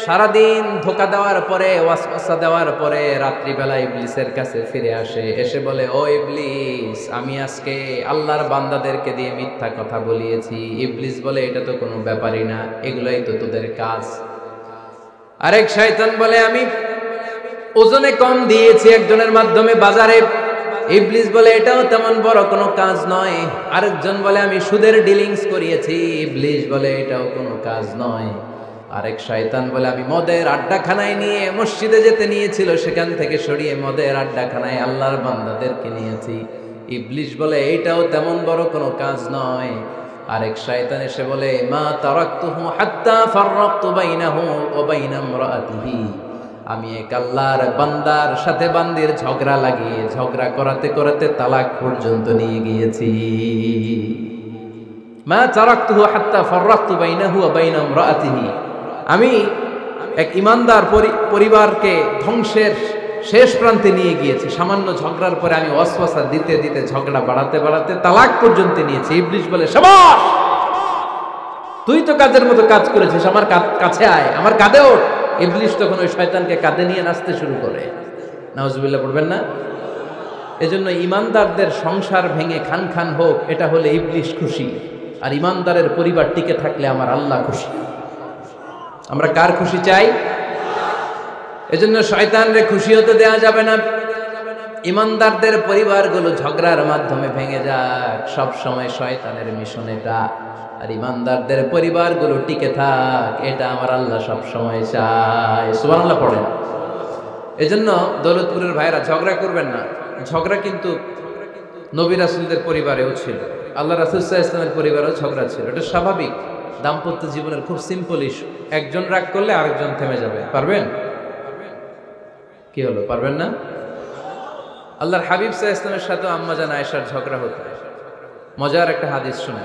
সারাদিন ধোকা দেওয়ার পরে, ওয়াসওয়াসা দেওয়ার পরে, রাত্রিবেলা ইবলিসের কাছে ফিরে আসে, এসে বলে, ও ইবলিস, আমি আজকে আল্লাহর বান্দাদেরকে দিয়ে মিথ্যা কথা বলিয়েছি। ইবলিস বলে, এটা তো কোনো ব্যাপারই না, এগুলাই তো তোদের কাজ। আরেক শয়তান বলে, আমি ওজনে কম দিয়েছি একজনের মাধ্যমে বাজারে। ইবলিস বলে, এটাও তেমন বড় কোনো কাজ নয়। আরেকজন বলে, আমি সুদের ডিলিংস করিয়েছি। ইবলিস বলে, এটাও কোনো কাজ নয়। আরেক শয়তান বলে, আমি মদের আড্ডাখানায় নিয়ে মসজিদে যেতে নিয়েছিল, সেখান থেকে সরিয়ে মদের আড্ডাখানায় আল্লাহর বান্দাদেরকে নিয়েছি। ইবলিস বলে, এইটাও তেমন বড় কোনো কাজ নয়। আরেক শয়তান এসে বলে, মা তারাকতুহু হাত্তা ফাররাকতু বাইনাহু ওয়া বাইনা ইমরাআতিহি, আমি এক আল্লাহর বান্দার সাথে বান্দির ঝগড়া লাগিয়ে ঝগড়া করাতে করাতে তালাক পর্যন্ত নিয়ে গিয়েছি। মা তারাকতুহু হাত্তা ফাররাকতু বাইনাহু ওয়া বাইনা ইমরাআতিহি, আমি এক ইমানদার পরিবারকে ধ্বংসের শেষ প্রান্তে নিয়ে গিয়েছি। সামান্য ঝগড়ার পরে আমি ওয়াসওয়াসা দিতে দিতে ঝগড়া বাড়াতে বাড়াতে তালাক পর্যন্ত নিয়েছি। ইবলিস বলে, শাবাশ, তুই তো কাজের মতো কাজ করেছিস, আমার কাছে আয়, আমার কাঁধে ওঠ। ইবলিস তখন ওই শয়তানকে কাঁধে নিয়ে নাচতে শুরু করে। নাউজুবিল্লাহ পড়বেন না? এজন্য ইমানদারদের সংসার ভেঙে খান খান হোক, এটা হলে ইবলিস খুশি, আর ইমানদারের পরিবার টিকে থাকলে আমার আল্লাহ খুশি। আমরা কার খুশি চাই? এজন্য শয়তানরে খুশি হতে দেওয়া যাবে না। ইমানদারদের পরিবারগুলো ঝগড়ার মাধ্যমে ভেঙে যাক, সব সময় শয়তানের মিশন এটা। আর ইমানদারদের পরিবারগুলো টিকে থাক, এটা আমার আল্লাহ সব সময় চায়। সুবহানাল্লাহ পড়েন। এজন্য দৌলতপুরের ভাইরা, ঝগড়া করবেন না। ঝগড়া কিন্তু নবী রাসূলদের পরিবারেও ছিল, আল্লাহ রাসূল সাল্লাল্লাহু আলাইহি ওয়াসাল্লামের পরিবারেও ঝগড়া ছিল। এটা স্বাভাবিক, দাম্পত্য জীবনের খুব সিম্পল ইস্যু। একজন রাগ করলে আরেকজন থেমে যাবে। পারবেন? কি হলো, পারবেন না? আল্লাহর হাবিব সাল্লাল্লাহু আলাইহি ওয়াসাল্লামের সাথে আম্মা জান আয়েশার ঝগড়া হতো। মজার একটা হাদিস শুনে,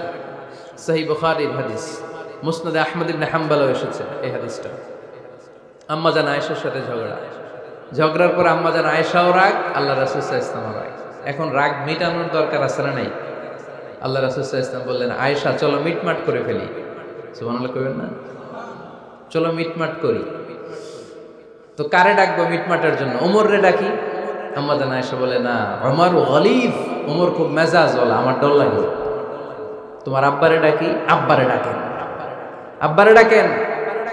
সহিহ বুখারীর হাদিস, মুসনাদে আহমদ ইবনে হাম্বলও এসেছে এই হাদিসটা। আম্মা জান আয়েশার সাথে ঝগড়ার পর আম্মা জান আয়েশাও রাগ, আল্লাহ রাসূল সাল্লাল্লাহু আলাইহি ওয়াসাল্লামও রাগ। এখন রাগ মিটানোর দরকার আছে না নাই? আল্লাহ রাসূল সাল্লাল্লাহু আলাইহি ওয়াসাল্লাম বললেন, আয়েশা চলো মিটমাট করে ফেলি। সুবহানাল্লাহ কইবেন না? চলো মিটমাট করি। তো কারে ডাকবো মিটমাটের জন্য? ওমর রে ডাকি। আম্মা জান আয়েশা বলে, না, ওমর গলিব, ওমর খুব মেজাজওয়ালা, আমার ডর লাগে। তোমার আব্বারে ডাকি। আব্বারে ডাকেন, আব্বারে ডাকেন।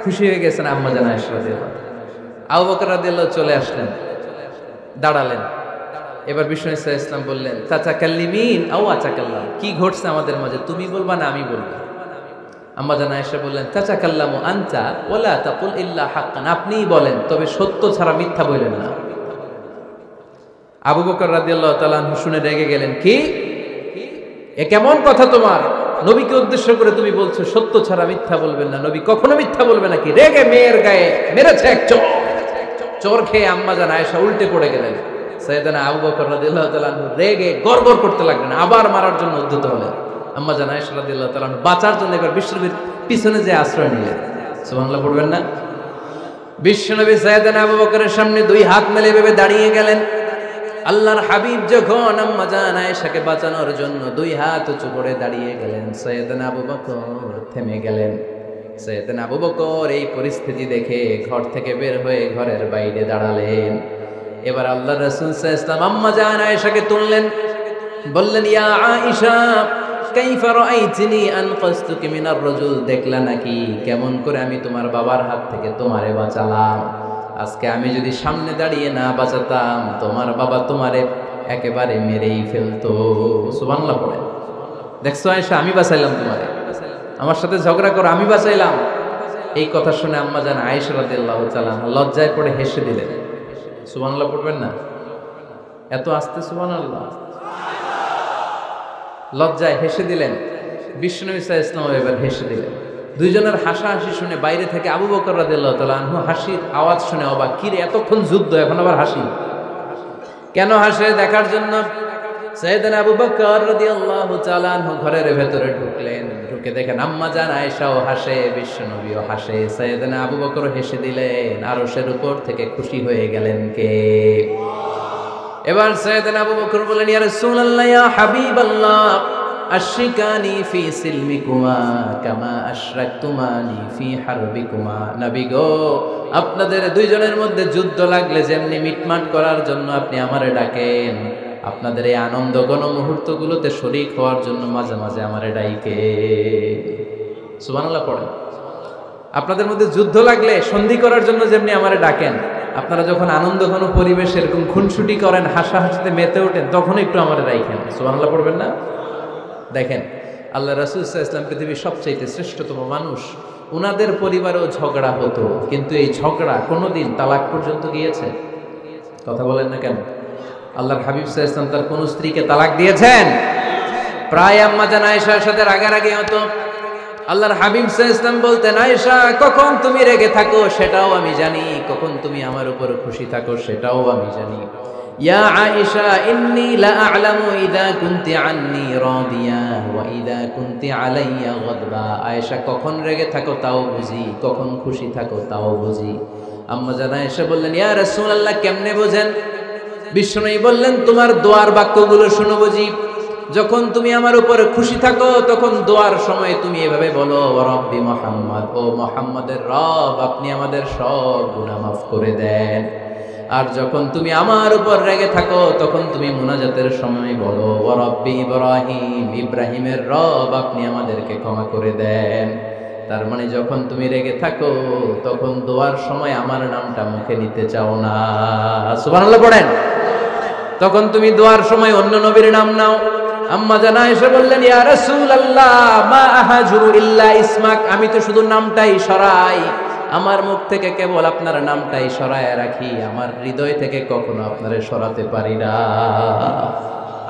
খুশি হয়ে গেছেন আম্মা জান আয়েশা রাদিয়াল্লাহু আনহা। আবু বকর রাদিয়াল্লাহু চলে আসলেন, দাঁড়ালেন। এবার বিষ্ণু সাল্লাল্লাহু আলাইহি ওয়াসাল্লাম বললেন, তাতাকাল্লিমিন আও আতাকাল্লাম, কি ঘটছে আমাদের মাঝে, তুমি বলবা না আমি বলবো? আম্মা জান আয়েশা বললেন, তাতাকাল্লামু আনতা ওয়ালা তাকুল ইল্লা হাক্কান, আপনিই বলেন, তবে সত্য ছাড়া মিথ্যা বলেন না। আবু বকর রাদিয়াল্লাহু তাআলা আনহু শুনে রেগে গেলেন, কি এ কেমন কথা তোমার? নবীকে উদ্দেশ্য করে তুমি বলছো সত্য ছাড়া মিথ্যা বলবেন না, নবী কখনো মিথ্যা বলবে নাকি? রেগে মেয়ের গায়ে মেরেছে এক চোর। চোর খেয়ে আম্মা জান আয়েশা উল্টে পড়ে গেলেন। সাইয়েদনা আবু বকর রাদিয়াল্লাহু তাআলা আনহু রেগে গড়গড় করতে লাগলেন, আবার মারার জন্য উদ্যত হলেন। আম্মা জান আয়েশা রাদিয়াল্লাহু তাআলা আনহু বাঁচার জন্য এবার বিশ্বনবীর পিছনে যে আশ্রয় নিলেন। সুবহানাল্লাহ পড়বেন না? বিশ্বনবী সাইয়েদনা আবু বকরের সামনে দুই হাত মেলে ভেবে দাঁড়িয়ে গেলেন। আল্লাহর হাবিব যখন আম্মা জান আয়েশাকে বাঁচানোর জন্য দুই হাত উঁচু করে দাঁড়িয়ে গেলেন, সাইয়েদনা আবু বকর থেমে গেলেন। সাইয়েদনা আবু বকর এই পরিস্থিতি দেখে ঘর থেকে বের হয়ে ঘরের বাইরে দাঁড়ালেন। এবার আল্লাহর রাসূল সাল্লাল্লাহু আলাইহি ওয়াসাল্লাম আম্মা জান আয়েশাকে তুললেন, বললেন, ইয়া আয়েশা কাইফা রাআইতনি আনকাসতুকি মিনার রাজুল, দেখলা নাকি কেমন করে আমি তোমার বাবার হাত থেকে তোমারে বাঁচালাম। আজকে আমি যদি সামনে দাঁড়িয়ে না বাঁচাতাম, তোমার বাবা তোমারে একেবারে মেরেই ফেলতো। সুবহানাল্লাহ পড়ে। দেখছো আয়েশা, আমি বাঁচাইলাম তোমারে, আমার সাথে ঝগড়া করো, আমি বাঁচাইলাম। এই কথা শুনে আম্মা জান আয়েশা রাদিয়াল্লাহু তাআলা লজ্জায় পড়ে হেসে দিলেন। সুবহানাল্লাহ পড়বেন না? এত আস্তে সুবহানাল্লাহ। লজ্জায় হেসে দিলেন। বিশ্বনবী সাল্লাল্লাহু আলাইহি ওয়াসাল্লাম এবার হেসে দিলেন। দুইজনের হাসাহাসি শুনে বাইরে থেকে আবু বকর রাদিয়াল্লাহু তাআলা আনহু হাসির আওয়াজ শুনে অবাক, কি রে এতক্ষণ যুদ্ধ, এখন আবার হাসি কেন? হাসে দেখার জন্য সাইয়েদনা আবু বকর রাদিয়াল্লাহু তাআলা আনহু ঘরের ভেতরে ঢুকলেন। ঢুকে দেখেন আম্মা জান আয়েশাও হাসে, বিশ্বনবীও হাসে, সাইয়েদনা আবু বকর হেসে দিলেন। আরশের উপর থেকে খুশি হয়ে গেলেন কে? এবার সাইয়েদনা আবু বকর বলেন, ইয়া রাসূলুল্লাহ, ইয়া হাবিবাল্লাহ, আশরিকানি ফি সিলমিকুমা কামা আশরাকতুমানি ফি হারবিকুমা। নবী গো, আপনাদের দুইজনের মধ্যে যুদ্ধ লাগলে যেমনি মিটমাট করার জন্য আপনি আমারে ডাকেন, আপনাদের এই আনন্দ ঘন মুহূর্তগুলোতে শরীক হওয়ার জন্য মাঝে মাঝে আমারে ডাইকে। সুবহানাল্লাহ পড়েন। আপনাদের মধ্যে যুদ্ধ লাগলে সন্ধি করার জন্য যেমনি আমারে ডাকেন, আপনারা যখন আনন্দ ঘন পরিবেশ এরকম খুনসুটি করেন, হাসাহাসিতে মেতে ওঠেন, তখন একটু আমারে রাইখেন। সুবহানাল্লাহ পড়বেন না? দেখেন আল্লাহ রাসূল সাল্লাল্লাহু আলাইহি ওয়াসাল্লাম পৃথিবীর সবচাইতে শ্রেষ্ঠতম মানুষ। উনাদের পরিবারেও ঝগড়া হতো, কিন্তু এই ঝগড়া কোনোদিন তালাক পর্যন্ত গিয়েছে? কথা বলেন না কেন? আল্লাহর হাবিব সাল্লাল্লাহু আলাইহি ওয়াসাল্লাম তার কোন স্ত্রীকে তালাক দিয়েছেন? প্রায় আম্মা জান আয়েশার সাথে রাগারাগি হতো। আল্লাহর হাবিব সাল্লাল্লাহু আলাইহি ওয়াসাল্লাম বলতেন, আয়েশা কখন তুমি রেগে থাকো সেটাও আমি জানি, কখন তুমি আমার উপর খুশি থাকো সেটাও আমি জানি। ইয়া আয়েশা ইন্নী লা আ'লামু ইযা কুনতি আন্নী রাদিয়া ওয়া ইযা কুনতি আলাইয়া গাদবা। আয়েশা কখন রেগে থাকো তাও বুঝি, কখন খুশি থাকো তাও বুঝি। আম্মা জান আয়েশা বললেন, ইয়া রাসূলুল্লাহ কেমনে বোঝেন? বিশ্বনবী বললেন, তোমার দোয়ার বাক্যগুলো শুনো বুঝি। যখন তুমি আমার উপরে খুশি থাকো তখন দোয়ার সময় তুমি এভাবে বলো, ওয়া রাব্বি মুহাম্মদ, ও মুহাম্মাদের রব, আপনি আমাদের সব গুনাহ মাফ করে দেন। আর যখন তুমি আমার উপর রেগে থাকো তখন তুমি মুনাজাতের সময় বলো, ওয়া রাব্বি ইব্রাহিম, ইব্রাহিমের রব, আপনি আমাদেরকে ক্ষমা করে দেন। তার মানে যখন তুমি রেগে থাকো তখন দোয়ার সময় আমার নামটা মুখে নিতে চাও না। সুবহানাল্লাহ পড়েন। তখন তুমি দোয়ার সময় অন্য নবীর নাম নাও। আম্মা জান আয়েশা বললেন, ইয়া রাসূলুল্লাহ মা আহাজুরু ইল্লা ইসমাক, আমি তো শুধু নামটাই সরাই, আমার মুখ থেকে কেবল আপনার নামটাই সরায় রাখি, আমার হৃদয় থেকে কখনো আপনারে সরাতে পারি না।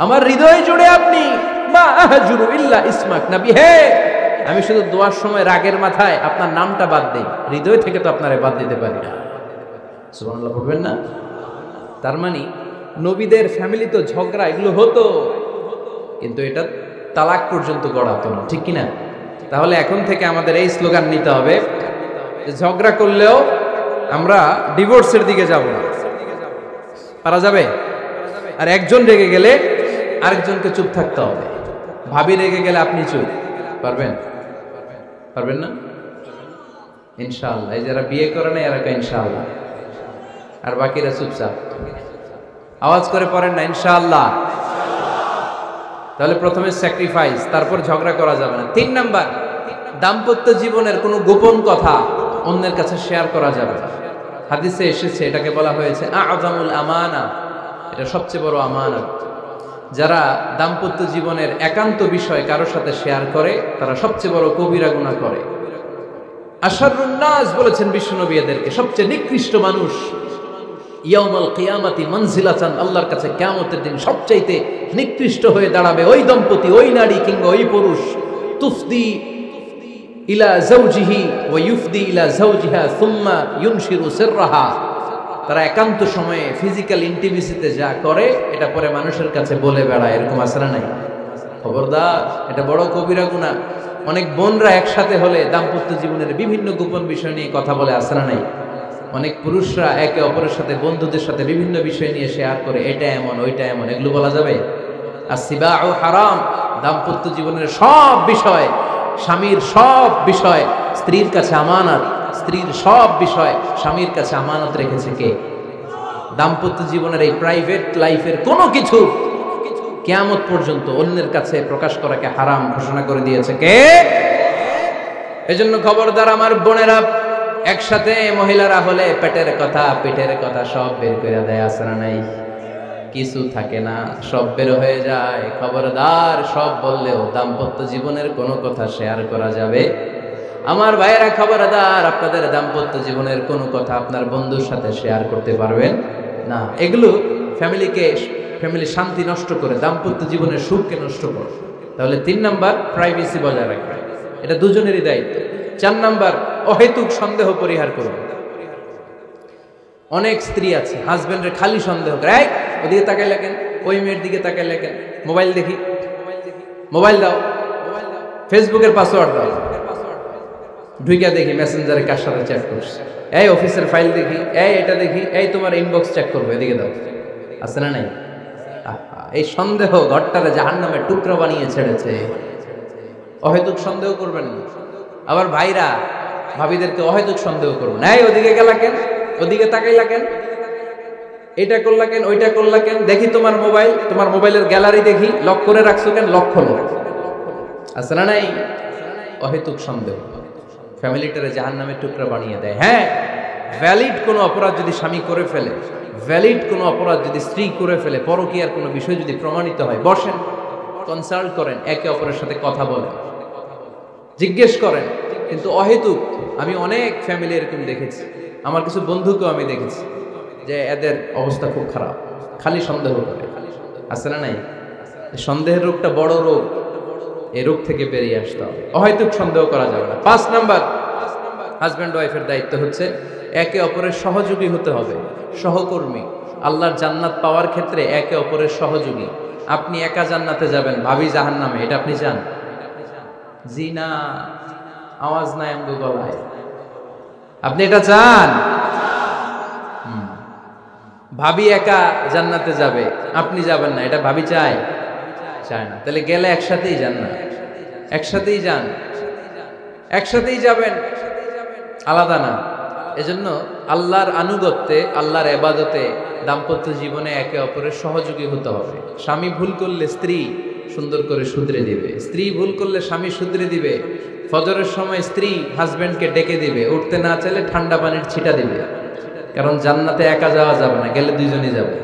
আমার হৃদয় জুড়ে আপনি, মা আহাজুরু ইল্লা ইসমাক, নবী হে, আমি শুধু দোয়ার সময় রাগের মাথায় আপনার নামটা বাদ দেই, হৃদয় থেকে তো আপনারে বাদ দিতে পারি না। সুবহানাল্লাহ পড়বেন না? তার মানে নবীদের ফ্যামিলি তো ঝগড়া এগুলো হতো, কিন্তু এটা তালাক পর্যন্ত গড়াতো না, ঠিক কিনা? তাহলে এখন থেকে আমাদের এই স্লোগান নিতে হবে, ঝগড়া করলেও আমরা ডিভোর্সের দিকে যাব না। পারা যাবে? আর একজন রেগে গেলে আরেকজনকে চুপ থাকতে হবে। ভাবি রেগে গেলে আপনি চুপ, পারবেন? পারবেন না? ইনশাআল্লাহ। এই যারা বিয়ে করে না এরা ইনশাআল্লাহ, আর বাকিরা চুপচাপ। আওয়াজ করে পড়েন না ইনশাআল্লাহ। তাহলে প্রথমে স্যাক্রিফাইস, তারপর ঝগড়া করা যাবে না। 3 নাম্বার, দাম্পত্য জীবনের কোনো গোপন কথা অন্যের কাছে শেয়ার করা যাবে না। হাদিসে এসেছে, এটাকে বলা হয়েছে আ'যামুল আমানা, এটা সবচেয়ে বড় আমানত। যারা দাম্পত্য জীবনের একান্ত বিষয় কারোর সাথে শেয়ার করে তারা সবচেয়ে বড় কবিরা গুনাহ করে। আশারুন নাস বলেছেন বিশ্বনবী এদেরকে, সবচেয়ে নিকৃষ্ট মানুষ। ইয়াউমাল কিয়ামাতি মানজিলাতান, আল্লাহর কাছে কিয়ামতের দিন সবচাইতে নিকৃষ্ট হয়ে দাঁড়াবে ওই দম্পতি, ওই নারী কিংবা ওই পুরুষ, তুফদি ইলা যাওজিহি ওয়া ইউফদি ইলা যাওজিহা সুম্মা ইউনশিরু সিররাহা। তারা একান্ত সময়ে ফিজিক্যাল ইন্টিমেসিতে যা করে এটা পরে মানুষের কাছে বলে বেড়ায়, এরকম আছে না নাই? খবরদার, এটা বড় কবিরা গুনাহ। অনেক বোনরা একসাথে হলে দাম্পত্য জীবনের বিভিন্ন গোপন বিষয় নিয়ে কথা বলে, আছে না নাই? অনেক পুরুষরা একে অপরের সাথে, বন্ধুদের সাথে বিভিন্ন বিষয় নিয়ে শেয়ার করে, এটা এমন ওইটা এমন, এগুলো বলা যাবে? আসিবাউ হারাম। দাম্পত্য জীবনের সব বিষয়, স্বামীর সব বিষয় স্ত্রীর কাছে আমানত, স্ত্রীর সব বিষয় স্বামীর কাছে আমানত রেখেছে কে? দাম্পত্য জীবনের এই প্রাইভেট লাইফের কোনো কিছু কিয়ামত পর্যন্ত অন্যের কাছে প্রকাশ করাকে হারাম ঘোষণা করে দিয়েছে কে? এজন্য খবরদার আমার বোনেরা, একসাথে মহিলারা হলে পেটের কথা পিঠের কথা সব বের করে দেয়, আছে না নাই? কিছু থাকে না, সব বের হয়ে যায়। খবরদার, সব বললেও দাম্পত্য জীবনের কোনো কথা শেয়ার করা যাবে। আমার ভাইয়েরা খবরদার, আপনাদের দাম্পত্য জীবনের কোনো কথা আপনার বন্ধুর সাথে শেয়ার করতে পারবেন না। এগুলো ফ্যামিলি শান্তি নষ্ট করে, দাম্পত্য জীবনের সুখকে নষ্ট করে। তাহলে 3 নাম্বার, প্রাইভেসি বজায় রাখবে, এটা দুজনেরই দায়িত্ব। 4 নাম্বার, অহেতুক সন্দেহ পরিহার করুন। অনেক স্ত্রী আছে হাজবেন্ডের খালি সন্দেহ করে, এই ওদিকে তাকাই লাগেন, ওই মেয়ের দিকে তাকাই লাগেন, মোবাইল দেখি, মোবাইল দাও, ফেসবুকের পাসওয়ার্ড দাও, ঢুইকা দেখি মেসেঞ্জারে কার সাথে চ্যাট করছে, এই অফিসের ফাইল দেখি, এই এটা দেখি, এই তোমার ইনবক্স চেক করবো, এদিকে দাও, আছে না নাই? এই সন্দেহ ঘরটারে জাহান্নামের টুকরা বানিয়ে ছেড়েছে। অহেতুক সন্দেহ করবেন না। আবার ভাইরা ভাবিদেরকে অহেতুক সন্দেহ করবেন, এই ওদিকে গেলা কেন, ওদিকে তাকাইলা কেন, এটা করলা কেন, ওইটা করলা কেন, দেখি তোমার মোবাইল, তোমার মোবাইলের গ্যালারি দেখি, লক করে রাখছো কেন, লক খোলো, আছে না নাই? অহেতুক সন্দেহ ফ্যামিলিটারে জাহান্নামের টুকরা বানিয়ে দেয়। হ্যাঁ, ভ্যালিড কোনো অপরাধ যদি স্বামী করে ফেলে, ভ্যালিড কোনো অপরাধ যদি স্ত্রী করে ফেলে, পরকীয়ার কোনো বিষয় যদি প্রমাণিত হয়, বসেন, কনসাল্ট করেন, একে অপরের সাথে কথা বলেন, জিজ্ঞেস করেন। কিন্তু অহেতুক, আমি অনেক ফ্যামিলি এরকম দেখেছি, আমার কিছু বন্ধুকেও আমি দেখেছি যে এদের অবস্থা খুব খারাপ, খালি সন্দেহ করে, আছে না নাই? সন্দেহের রোগটা বড় রোগ, এই রোগ থেকে বেরিয়ে আসতে হবে, অহেতুক সন্দেহ করা যাবে না। 5 নাম্বার, হাজব্যান্ড ওয়াইফের দায়িত্ব হচ্ছে একে অপরের সহযোগী হতে হবে, সহকর্মী। আল্লাহর জান্নাত পাওয়ার ক্ষেত্রে একে অপরের সহযোগী। আপনি একা জান্নাতে যাবেন, ভাবি জাহান্নামে, এটা আপনি চান? জি না, আওয়াজ নাই আমগো গলায়। আপনি এটা চান? ভাবি একা জান্নাতে যাবে, আপনি যাবেন না, এটা ভাবি চায়? চায় না। তাহলে গেলে একসাথেই যান না, একসাথেই যান, একসাথেই যাবেন, আলাদা না। এজন্য আল্লাহর আনুগত্যে, আল্লাহর ইবাদতে, দাম্পত্য জীবনে একে অপরের সহযোগী হতে হবে। স্বামী ভুল করলে স্ত্রী সুন্দর করে শুধরে দিবে, স্ত্রী ভুল করলে স্বামী শুধরে দিবে। ফজরের সময় স্ত্রী হাজবেন্ডকে ডেকে দিবে, উঠতে না চাইলে ঠান্ডা পানির ছিটা দিবে। কারণ জান্নাতে একা যাওয়া যাবে না, গেলে দুইজনই যাবে।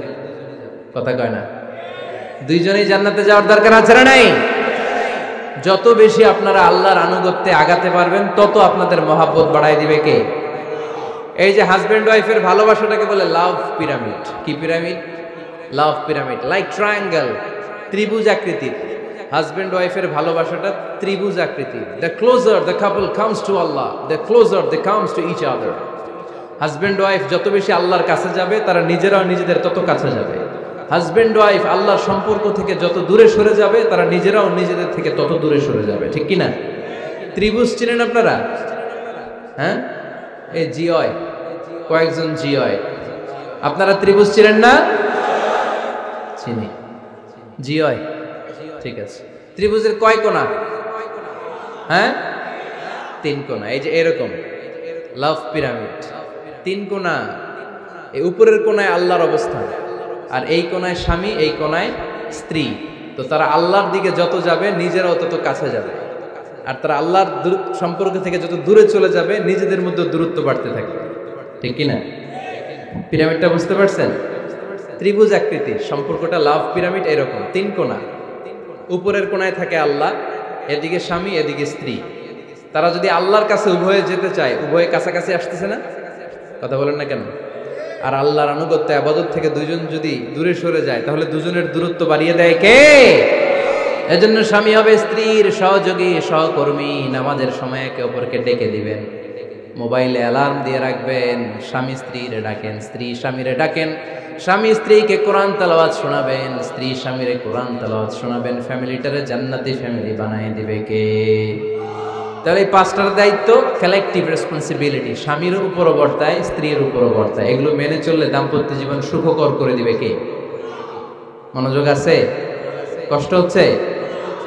কথা কয় না? দুইজনেই জান্নাতে যাওয়ার দরকার আছে না নাই? যত বেশি আপনারা আল্লাহর আনুগত্যে আগাতে পারবেন, তত আপনাদের মহাব্বত বাড়াই দিবে কে? এই যে হাজবেন্ড ওয়াইফের ভালোবাসাটাকে বলে লাভ পিরামিড। কি pyramid? Love pyramid, like triangle, ত্রিভুজ আকৃতির। হাজবেন্ড ওয়াইফের ভালোবাসাটা ত্রিভুজ আকৃতির। The closer the couple comes to Allah, the closer they comes to each other. Husband wife যত বেশি আল্লাহর কাছে যাবে, তারা নিজেরাও নিজেদের তত কাছে যাবে। হাজবেন্ড ওয়াইফ আল্লাহর সম্পর্ক থেকে যত দূরে সরে যাবে, তারা নিজেরাও নিজেদের থেকে তত দূরে সরে যাবে। ঠিক কিনা? ত্রিভুজ চিনেন আপনারা? হ্যাঁ, এই জিওয় কয়েকজন জিওয়, আপনারা ত্রিভুজ চিনেন না? চিনি, জিওয়, ঠিক আছে। ত্রিভুজের কয় কোণা? হ্যাঁ, 3 কোণা। এই যে এরকম লাভ পিরামিড, 3 কোণা। এই উপরের কোণায় আল্লাহর অবস্থান, আর এই কোণায় স্বামী, এই কোণায় স্ত্রী। তো তারা আল্লাহর দিকে যত যাবে, নিজেরাও তত কাছে যাবে। আর তারা আল্লাহর সম্পর্ক থেকে যত দূরে চলে যাবে, নিজেদের মধ্যে দূরত্ব বাড়তে থাকবে। ঠিক কিনা? পিরামিডটা বুঝতে পারছেন? ত্রিভুজ আকৃতির সম্পর্কটা লাভ পিরামিড এরকম, 3 কোণা। উপরের কোণায় থাকে আল্লাহ, এদিকে স্বামী, এদিকে স্ত্রী। তারা যদি আল্লাহর কাছে উভয়ে যেতে চায়, উভয়ে কাছাকাছি আসতেছে না? কথা বলেন না কেন? আর আল্লাহর আনুগত্য ইবাদত থেকে দুইজন যদি দূরে সরে যায়, তাহলে দুজনের দূরত্ব বাড়িয়ে দেয় কে? এজন্য স্বামী হবে স্ত্রীর সহযোগী, সহকর্মী। নামাজের সময় একে অপরকে ডেকে দিবেন, মোবাইলে অ্যালার্ম দিয়ে রাখবেন। স্বামী স্ত্রীরে ডাকেন, স্ত্রী স্বামীরে ডাকেন। স্বামী স্ত্রীকে কোরআন তেলাওয়াত শোনাবেন, স্ত্রী স্বামীরে কোরআন তেলাওয়াত শোনাবেন। ফ্যামিলিটারে জান্নাতি ফ্যামিলি বানায় দিবে কে? তাহলে এই 5টার দায়িত্ব কালেকটিভ রেসপন্সিবিলিটি, স্বামীর উপরও বর্তায়, স্ত্রীর উপরও বর্তায়। এগুলো মেনে চললে দাম্পত্য জীবন সুখকর করে দিবে কে? মনোযোগ আছে? কষ্ট হচ্ছে?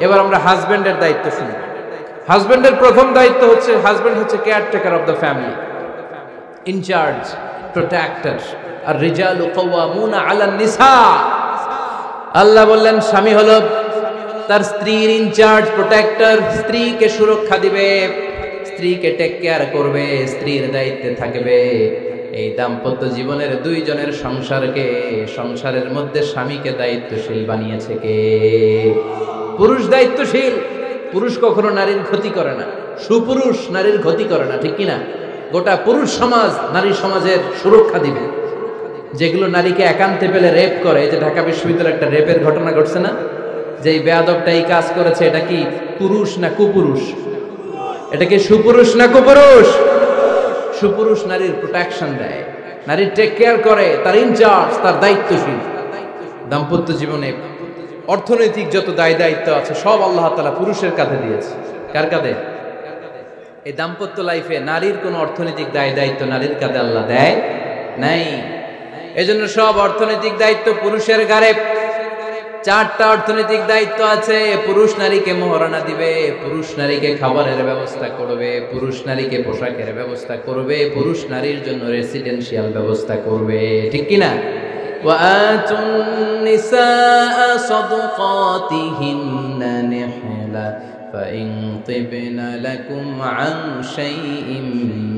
এবার আমরা হাজবেন্ডের দায়িত্ব শুনি। হাজবেন্ডের প্রথম দায়িত্ব হচ্ছে, হাজবেন্ড হচ্ছে caretaker of the family, incharge, protector. আর রিজালু কাওয়ামুনা আলান নিসা। আল্লাহ বললেন স্বামী হলো তার স্ত্রীর ইনচার্জ, প্রোটেক্টর, স্ত্রীকে সুরক্ষা দিবে, স্ত্রীকে টেক কেয়ার করবে, স্ত্রীর দায়িত্বে থাকবে। এই দাম্পত্য জীবনের দুইজনের সংসারকে, সংসারের মধ্যে স্বামীকে দায়িত্বশীল বানিয়েছে কে? পুরুষ দায়িত্বশীল। পুরুষ কখনো নারীর ক্ষতি করে না, সুপুরুষ নারীর ক্ষতি করে না, ঠিক কিনা? গোটা পুরুষ সমাজ নারী সমাজের সুরক্ষা দিবে। যেগুলো নারীকে একান্তে পেলে রেপ করে, যে ঢাকা বিশ্ববিদ্যালয়ে একটা রেপের ঘটনা ঘটছে না, যে এই বেয়াদবটা এই কাজ করেছে, এটা কি পুরুষ না কুপুরুষ? এটা কি সুপুরুষ না কুপুরুষ? সুপুরুষ নারীর প্রোটেকশন দেয়, নারীর টেক কেয়ার করে, তার ইনচার্জ, তার দায়িত্বশীল। দাম্পত্য জীবনে অর্থনৈতিক যত দায় দায়িত্ব আছে সব আল্লাহ তাআলা পুরুষের কাঁধে দিয়েছে। কার কাঁধে? এই দাম্পত্য লাইফে নারীর কোনো অর্থনৈতিক দায় দায়িত্ব নারীর কাঁধে আল্লাহ দেয় নাই। এজন্য সব অর্থনৈতিক দায়িত্ব পুরুষের ঘাড়ে। 4টা অর্থনৈতিক দায়িত্ব আছে। পুরুষ নারীকে মোহরানা দিবে, পুরুষ নারীকে খাবারের ব্যবস্থা করবে, পুরুষ নারীকে পোশাকের ব্যবস্থা করবে, পুরুষ নারীর জন্য রেসিডেন্সিয়াল ব্যবস্থা করবে, ঠিক কিনা? وآتوا النساء صدقاتهن نحلة فإن طبن لكم عن شيء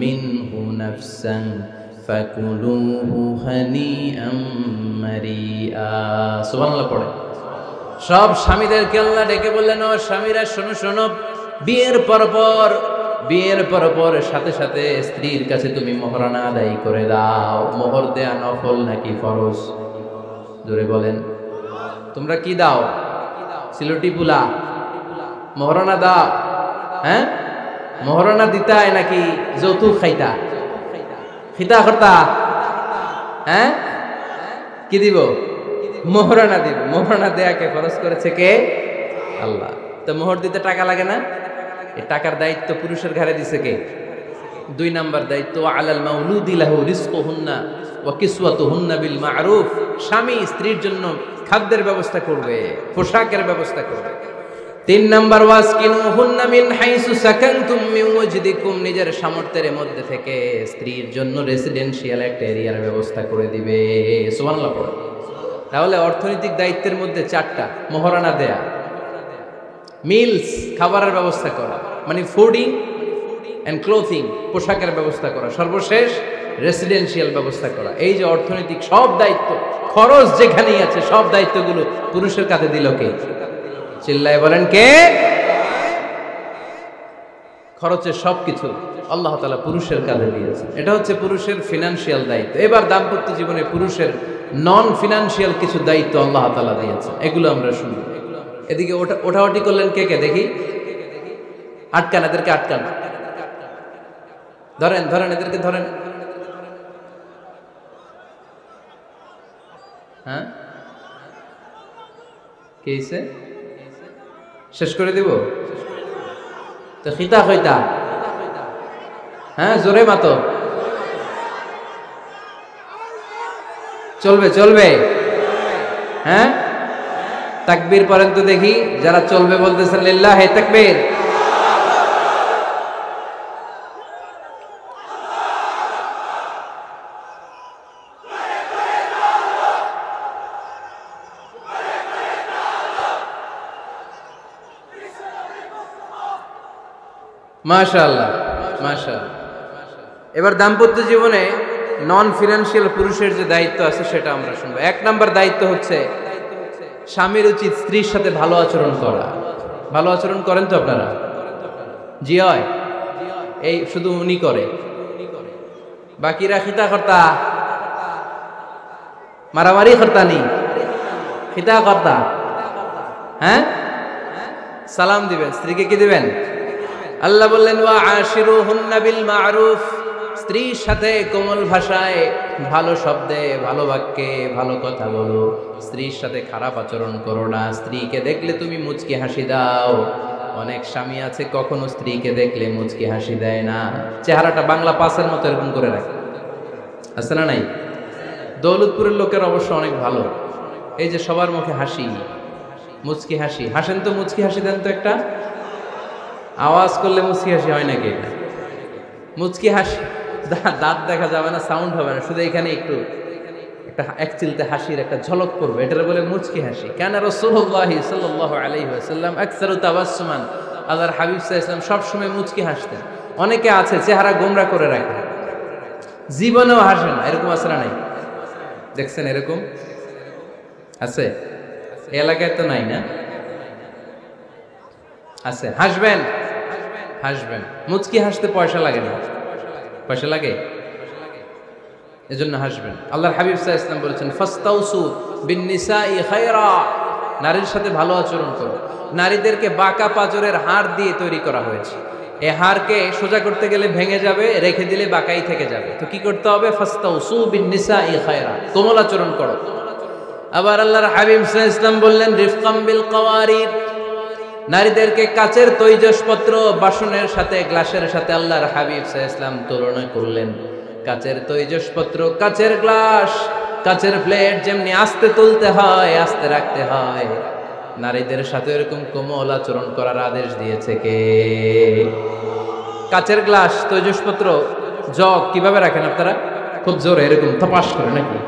منه نفسا فكلوه هنيئا مريئا। সুবহানাল্লাহ পড়ে। সব স্বামীদেরকে আল্লাহ ডেকে বললেন, ও স্বামীরা শোনো শোনো, বিয়ের পর সাথে সাথে স্ত্রীর কাছে তুমি মোহরানা আদায় করে দাও। মোহর দেয়া নফল নাকি ফরজ? জোরে বলেন। তোমরা কি দাও? সিলটি পুলা মোহরানা দাও? হ্যাঁ, মোহরানা দিতায় নাকি যৌতুক খাইতা? খিতা করতা? হ্যাঁ, কি দিব? মোহরানা দিব। মোহরানা দেয়াকে ফরজ করেছে কে? আল্লাহ। তো মোহর দিতে টাকা লাগে না? এই টাকার দায়িত্ব পুরুষের ঘাড়ে দিছে কে? 2 নাম্বার দায়িত্ব, আলাল মাউলুদি লাহু রিজকুহুন্না ওয়া কিসওয়াতুহুন্না বিল মা'রুফ। স্বামী স্ত্রীর জন্য খাদ্যের ব্যবস্থা করবে, পোশাকের ব্যবস্থা করবে। 3 নাম্বার, ওয়াসকিনুহুন্না মিন হাইসু সাকানতুম মিন ওয়াজদিকুম। নিজের সামর্থ্যের মধ্যে থেকে স্ত্রীর জন্য রেসিডেন্সিয়াল একটা এরিয়ার ব্যবস্থা করে দিবে। সুবহানাল্লাহ পড়ো। তাহলে অর্থনৈতিক দায়িত্বের মধ্যে 4টা: মোহরানা দেয়া, মিলস খাবারের ব্যবস্থা করা, মানে ফুডিং এন্ড ক্লোথিং, পোশাকের ব্যবস্থা করা, সর্বশেষ রেসিডেন্সিয়াল ব্যবস্থা করা। এই যে অর্থনৈতিক সব দায়িত্ব, খরচ যেখানেই আছে, সব দায়িত্বগুলো পুরুষের কাঁধে দিল কে? চিল্লায় বলেন কে? খরচের সবকিছু আল্লাহ তাআলা পুরুষের কাঁধে দিয়েছে। এটা হচ্ছে পুরুষের ফিনান্সিয়াল দায়িত্ব। এবার দাম্পত্য জীবনে পুরুষের নন ফিনান্সিয়াল কিছু দায়িত্ব আল্লাহ তাআলা দিয়েছে, এগুলো আমরা শুনি। এদিকে ওঠাওটি করলেন কে কে দেখি? আটকান, এদেরকে আটকান, ধরেন ধরেন, এদেরকে ধরেন। হ্যাঁ, কে হইছে? শেষ করে দিব তো? খিতা হইতা? হ্যাঁ, জোরে মাতো। চলবে চলবে? হ্যাঁ, তাকবীর পড়েন তো দেখি, যারা চলবে বলতেছেন লিল্লাহি তাকবীর। মাশাআল্লাহ মাশাআল্লাহ। এবার দাম্পত্য জীবনে নন ফিনান্সিয়াল পুরুষের যে দায়িত্ব আছে সেটা আমরা শুনবো। 1 নাম্বার দায়িত্ব হচ্ছে স্বামীর উচিত স্ত্রীর সাথে ভালো আচরণ করা। ভালো আচরণ করেন তো আপনারা? জি হয়। এই শুধু উনি করে, বাকিরা খিতা কর্তা, মারামারি কর্তা নি, খিতা কর্তা। হ্যাঁ, সালাম দিবেন, স্ত্রীকে কি দিবেন? আল্লাহ বললেন, ওয়া আশিরুহুন্না বিল মা'রুফ। স্ত্রীর সাথে কোমল ভাষায়, ভালো শব্দে, ভালো বাক্যে ভালো কথা বলো। স্ত্রীর সাথে খারাপ আচরণ করো না। স্ত্রীকে দেখলে তুমি মুচকি হাসি দাও। অনেক স্বামী আছে কখনো স্ত্রীকে দেখলে মুচকি হাসি দেয় না, চেহারাটা বাংলা পাসের মতো এরকম করে রাখে। আছে না নাই? দৌলতপুরের লোকের অবশ্য অনেক ভালো, এই যে সবার মুখে হাসি, মুচকি হাসি। হাসেন তো, মুচকি হাসি দেন তো একটা। আওয়াজ করলে মুচকি হাসি হয় নাকি? এটা মুচকি হাসি, দাঁত দেখা যাবে না, সাউন্ড হবে না, শুধু এখানে একটু একটা একটা এক চিলতে হাসির একটা ঝলক পড়বে, এটার বলে মুচকি হাসি। কেন রাসূলুল্লাহ সাল্লাল্লাহু আলাইহি ওয়াসাল্লাম আকসারু তাবাসসুমান, আল্লাহর হাবিব সাল্লাল্লাহু আলাইহি ওয়াসাল্লাম সব সময় মুচকি হাসতেন। অনেকে আছে চেহারা গোমরা করে রাখে, জীবনেও হাসে না, এরকম আছে না নাই? দেখছেন এরকম আছে? এই এলাকায় তো নাই না? আছে। হাসবেন, হাসবেন। মুচকি হাসতে পয়সা লাগে না, পয়সা লাগে? এজন্য হাসবেন। আল্লাহর হাবিব সাল্লাল্লাহু আলাইহি ওয়াসাল্লাম বলেছেন ফাস্তাউসু বিন-নিসাই খায়রা, নারীর সাথে ভালো আচরণ করো। নারীদেরকে বাঁকা পাঁজরের হাড় দিয়ে তৈরি করা হয়েছে। এই হাড়কে সোজা করতে গেলে ভেঙে যাবে, রেখে দিলে বাঁকাই থেকে যাবে। তো কি করতে হবে? ফাস্তাউসু বিন-নিসাই খায়রা, কোমল আচরণ করো। আবার আল্লাহর হাবিব সাল্লাল্লাহু আলাইহি ওয়াসাল্লাম বললেন রিফকাম বিল কাওয়ারিদ, নারীদেরকে কাচের তৈজসপত্র বাসনের সাথে, গ্লাসের সাথে আল্লাহর হাবিব সাল্লাল্লাহু আলাইহি ওয়াসাল্লাম তুলনা করলেন। কাচের তৈজসপত্র, কাচের গ্লাস, কাচের প্লেট যেমনি আস্তে তুলতে হয়, আস্তে রাখতে হয়, নারীদের সাথে এরকম কোমল আচরণ করার আদেশ দিয়েছে কে? কাচের গ্লাস, তৈজসপত্র, জগ কিভাবে রাখেন আপনারা? খুব জোরে এরকম ধপাস করে নাকি?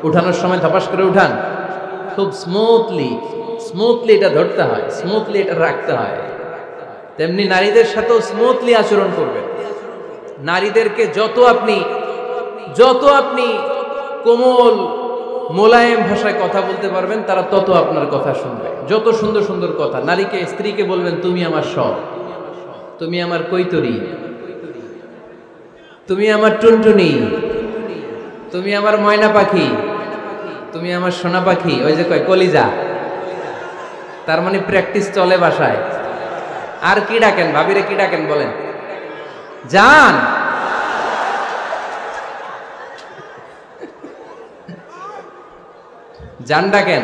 উঠানোর সময় ধপাস করে উঠান? খুব স্মুথলি এটা ধরতে হয়, স্মুথলি এটা রাখতে হয়। তেমনি নারীদের সাথেও স্মুথলি আচরণ করবেন। নারীদেরকে যত আপনি কোমল মোলায়েম ভাষায় কথা বলতে পারবেন, তারা তত আপনার কথা শুনবে। যত সুন্দর সুন্দর কথা, নারীকে, স্ত্রীকে বলবেন তুমি আমার সব, তুমি আমার কৈতরী, তুমি আমার টুনটুনি, তুমি আমার ময়না পাখি, তুমি আমার সোনা পাখি। ওই যে কয় কলিজা, তার মানে প্র্যাকটিস চলে বাসায়। আর কি ডাকেন? ভাবিরে কি ডাকেন বলেন? জান। জান ডাকেন।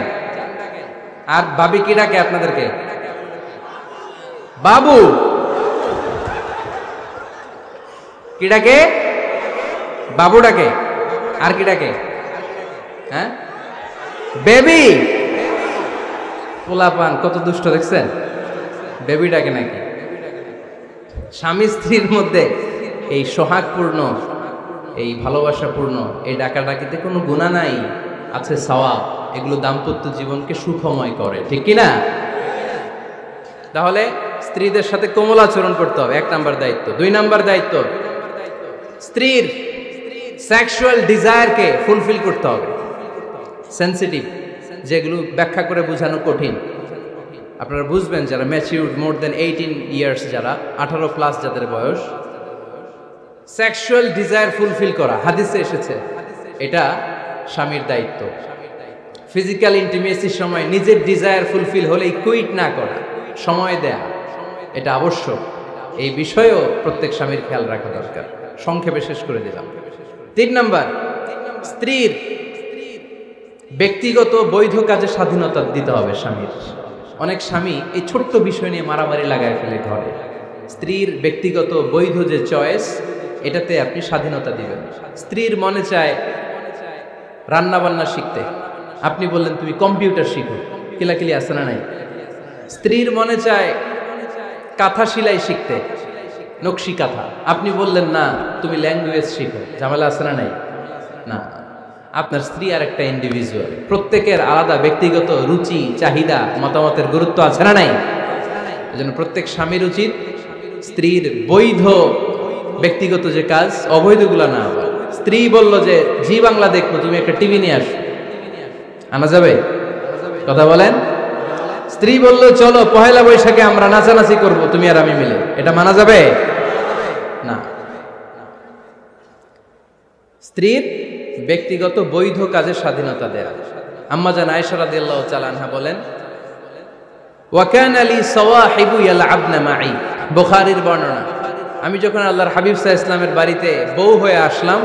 আর ভাবি কি ডাকে আপনাদেরকে? বাবু। কি ডাকে? বাবু ডাকে। আর কি ডাকে? হ্যাঁ, বেবি। পোলাপান কত দুষ্ট দেখছেন? বেবি ডাকে নাকি? স্বামী স্ত্রীর মধ্যে এই সোহাগপূর্ণ, এই ভালোবাসাপূর্ণ এই ডাকাডাকিতে কোনো গুনাহ নাই, আছে সওয়াব। এগুলো দাম্পত্য জীবনকে সুখময় করে, ঠিক কি না? তাহলে স্ত্রীদের সাথে কোমল আচরণ করতে হবে, 1 নাম্বার দায়িত্ব। 2 নাম্বার দায়িত্ব, স্ত্রীর সেক্সুয়াল ডিজায়ারকে ফুলফিল করতে হবে। সেনসিটিভ, যেগুলো ব্যাখ্যা করে বোঝানো কঠিন। আপনারা বুঝবেন যারা ম্যাচিউরড, মোর দেন 18 ইয়ার্স, যারা 18 প্লাস যাদের বয়স, সেক্সুয়াল ডিজায়ার ফুলফিল করা হাদিসে এসেছে, এটা স্বামীর দায়িত্ব। ফিজিক্যাল ইন্টিমেসির সময় নিজের ডিজায়ার ফুলফিল হলেই কুইট না করা, সময় দেয়া, এটা আবশ্যক। এই বিষয়েও প্রত্যেক স্বামীর খেয়াল রাখা দরকার। সংক্ষেপে শেষ করে দিলাম। 3 নাম্বার, স্ত্রীর ব্যক্তিগত বৈধ কাজে স্বাধীনতা দিতে হবে স্বামীর। অনেক স্বামী এই ছোট্ট বিষয় নিয়ে মারামারি লাগায় ফেলে ঘরে। স্ত্রীর ব্যক্তিগত বৈধ যে চয়েস, এটাতে আপনি স্বাধীনতা দিবেন। স্ত্রীর মনে চায় রান্না বান্না শিখতে, আপনি বললেন তুমি কম্পিউটার শিখো, কিলাকিলি আছে না নাই? স্ত্রীর মনে চায় কাঁথা সেলাই শিখতে, নকশি কাঁথা, আপনি বললেন না তুমি ল্যাঙ্গুয়েজ শিখো, ঝামেলা আছে না নাই? না, আপনার স্ত্রী আর একটা ইন্ডিভিজুয়াল, প্রত্যেকের আলাদা ব্যক্তিগত রুচি, চাহিদা, মতামতের গুরুত্ব আছে না নাই? এজন্য প্রত্যেক স্বামীর উচিত স্ত্রীর বৈধ ব্যক্তিগত যে কাজ, অবৈধগুলো না। স্ত্রী বলল যে জি বাংলা দেখবো, তুমি একটা টিভি নিয়ে আসো, আনা যাবে? কথা বলেন। স্ত্রী বলল চলো পহেলা বৈশাখে আমরা নাচানাচি করব তুমি আর আমি মিলে, এটা মানা যাবে না। স্ত্রীর ব্যক্তিগত বৈধ কাজের স্বাধীনতা দেয়া। আম্মা জান আয়েশা রাদিয়াল্লাহু তাআলা আনহা বলেন, ওয়া কানা লি সাওয়াহিবু ইয়ালআবনা মাই, বুখারীর বর্ণনা, আমি যখন আল্লাহর হাবিব সাল্লাল্লাহু আলাইহি ওয়াসাল্লামের বাড়িতে বউ হয়ে আসলাম,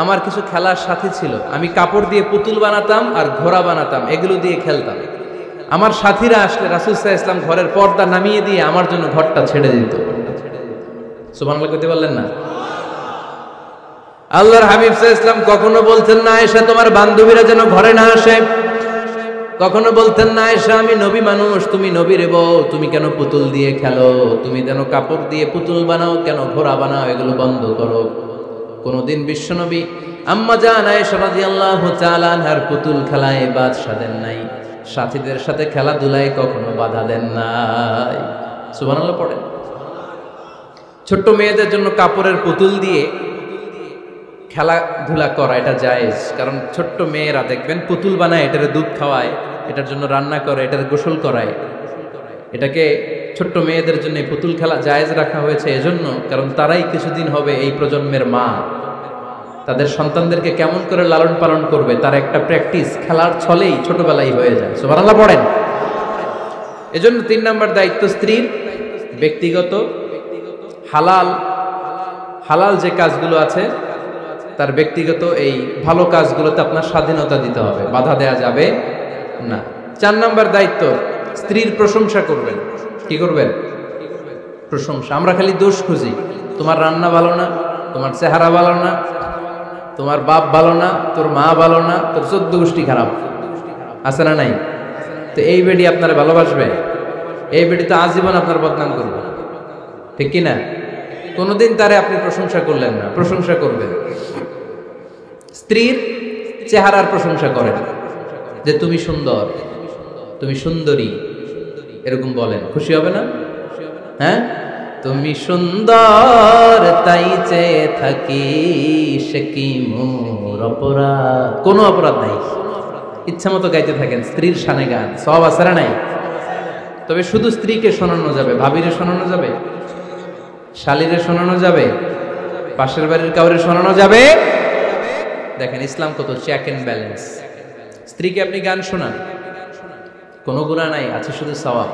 আমার কিছু খেলার সাথী ছিল। আমি কাপড় দিয়ে পুতুল বানাতাম আর ঘোড়া বানাতাম, এগুলো দিয়ে খেলতাম। আমার সাথীরা আসলে রাসূল সাল্লাল্লাহু আলাইহি ওয়াসাল্লাম ঘরের পর্দা নামিয়ে দিয়ে আমার জন্য ঘরটা ছেড়ে দিত। সুবহানাল্লাহ কইতে পারলেন না? আল্লাহর হাবিব সাল্লাল্লাহু আলাইহি ওয়াসাল্লাম কখনো বলতেন না আয়েশা তোমার বান্ধবীরা যেন ঘরে না আসে, কখনো বলতেন না আয়েশা আমি নবী মানুষ, তুমি নবীর বউ, তুমি কেন পুতুল দিয়ে খেলো, তুমি যেন কাপড় দিয়ে পুতুল বানাও, কেন ঘোড়া বানাও, এগুলো বন্ধ করো। কোনদিন বিশ্বনবী আম্মা জান আয়েশা রাদিয়াল্লাহু তাআলা আনহার পুতুল খেলায় বাদশা দেন নাই, সাথীদের সাথে খেলাধুলায় কখনো বাধা দেন নাই। সুবহানাল্লাহ পড়েন। ছোট্ট মেয়েদের জন্য কাপড়ের পুতুল দিয়ে খেলাধুলা করা এটা জায়েজ, কারণ ছোট্ট মেয়েরা দেখবেন পুতুল বানায়, এটার দুধ খাওয়ায়, এটার জন্য রান্না করে, এটার গোসল করায়। এটাকে ছোট্ট মেয়েদের জন্য পুতুল খেলা জায়েজ রাখা হয়েছে এজন্য, কারণ তারাই কিছুদিন হবে এই প্রজন্মের মা। তাদের সন্তানদেরকে কেমন করে লালন পালন করবে তার একটা প্র্যাকটিস খেলার ছলেই ছোটবেলায় হয়ে যায়। সুবহানাল্লাহ পড়েন। এজন্য 3 নম্বর দায়িত্ব স্ত্রীর ব্যক্তিগত হালাল যে কাজগুলো আছে তার ব্যক্তিগত এই ভালো কাজগুলোতে আপনার স্বাধীনতা দিতে হবে, বাধা দেয়া যাবে না। 4 নম্বর দায়িত্ব স্ত্রীর প্রশংসা করবেন। কি করবেন? প্রশংসা। আমরা খালি দোষ খুঁজি, তোমার রান্না ভালো না, তোমার চেহারা ভালো না, তোমার বাপ ভালো না, তোর মা ভালো না, তোর 14 গোষ্ঠী খারাপ, আছে না নাই? তো এই বেডি আপনারা ভালোবাসবে? এই বেডি তো আজীবন আপনার বদনাম করবে, ঠিক কি না? কোনোদিন তারে আপনি প্রশংসা করলেন না, প্রশংসা করবেন। স্ত্রীর চেহারার প্রশংসা করেন, যে তুমি সুন্দর, তুমি সুন্দরী, এরকম বলেন, খুশি হবে না? হ্যাঁ, তুমি সুন্দর তাই চেয়ে থাকি, সে কি মোর অপরাধ? কোনো অপরাধ নাই, ইচ্ছা মতো গাইতে থাকেন স্ত্রীর শানে গান, সব আছে না নাই? তবে শুধু স্ত্রীকে শোনানো যাবে, ভাবিরে শোনানো যাবে, শালীরে শোনানো যাবে, পাশের বাড়ির কাউরে শোনানো যাবে? দেখেন ইসলাম কত চেক এন্ড ব্যালেন্স। স্ত্রীকে আপনি গান শোনান, কোনো গুনাহ নাই, আছে শুধু সওয়াব।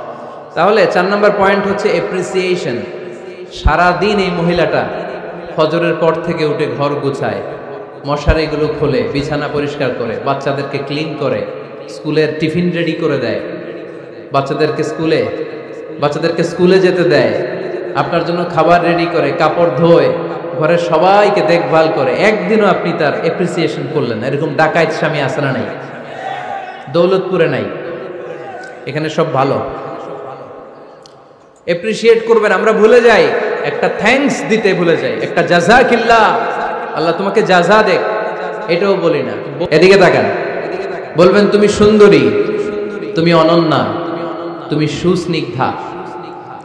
তাহলে 4 নম্বর পয়েন্ট হচ্ছে এপ্রিসিয়েশন। সারাদিন এই মহিলাটা ফজরের পর থেকে উঠে ঘর গুছায়, মশারিগুলো খোলে, বিছানা পরিষ্কার করে, বাচ্চাদেরকে ক্লিন করে, স্কুলের টিফিন রেডি করে দেয়, বাচ্চাদেরকে স্কুলে যেতে দেয়, আপনার জন্য খাবার রেডি করে, কাপড় ধোয়, ঘরের সবাইকে দেখভাল করে। একদিনও আপনি তার এপ্রিসিয়েশন করলেন না। এরকম ডাকাইত স্বামী আছে না নাই? দৌলতপুরে নাই, এখানে সব ভালো। এপ্রিসিয়েট করবেন। আমরা ভুলে যাই, একটা থ্যাঙ্কস দিতে ভুলে যাই, একটা জাযাকিল্লাহ, আল্লাহ তোমাকে জাযা দেখ, এটাও বলি না। এদিকে তাকান, বলবেন তুমি সুন্দরী, তুমি অনন্যা, তুমি সুস্নিগ্ধা,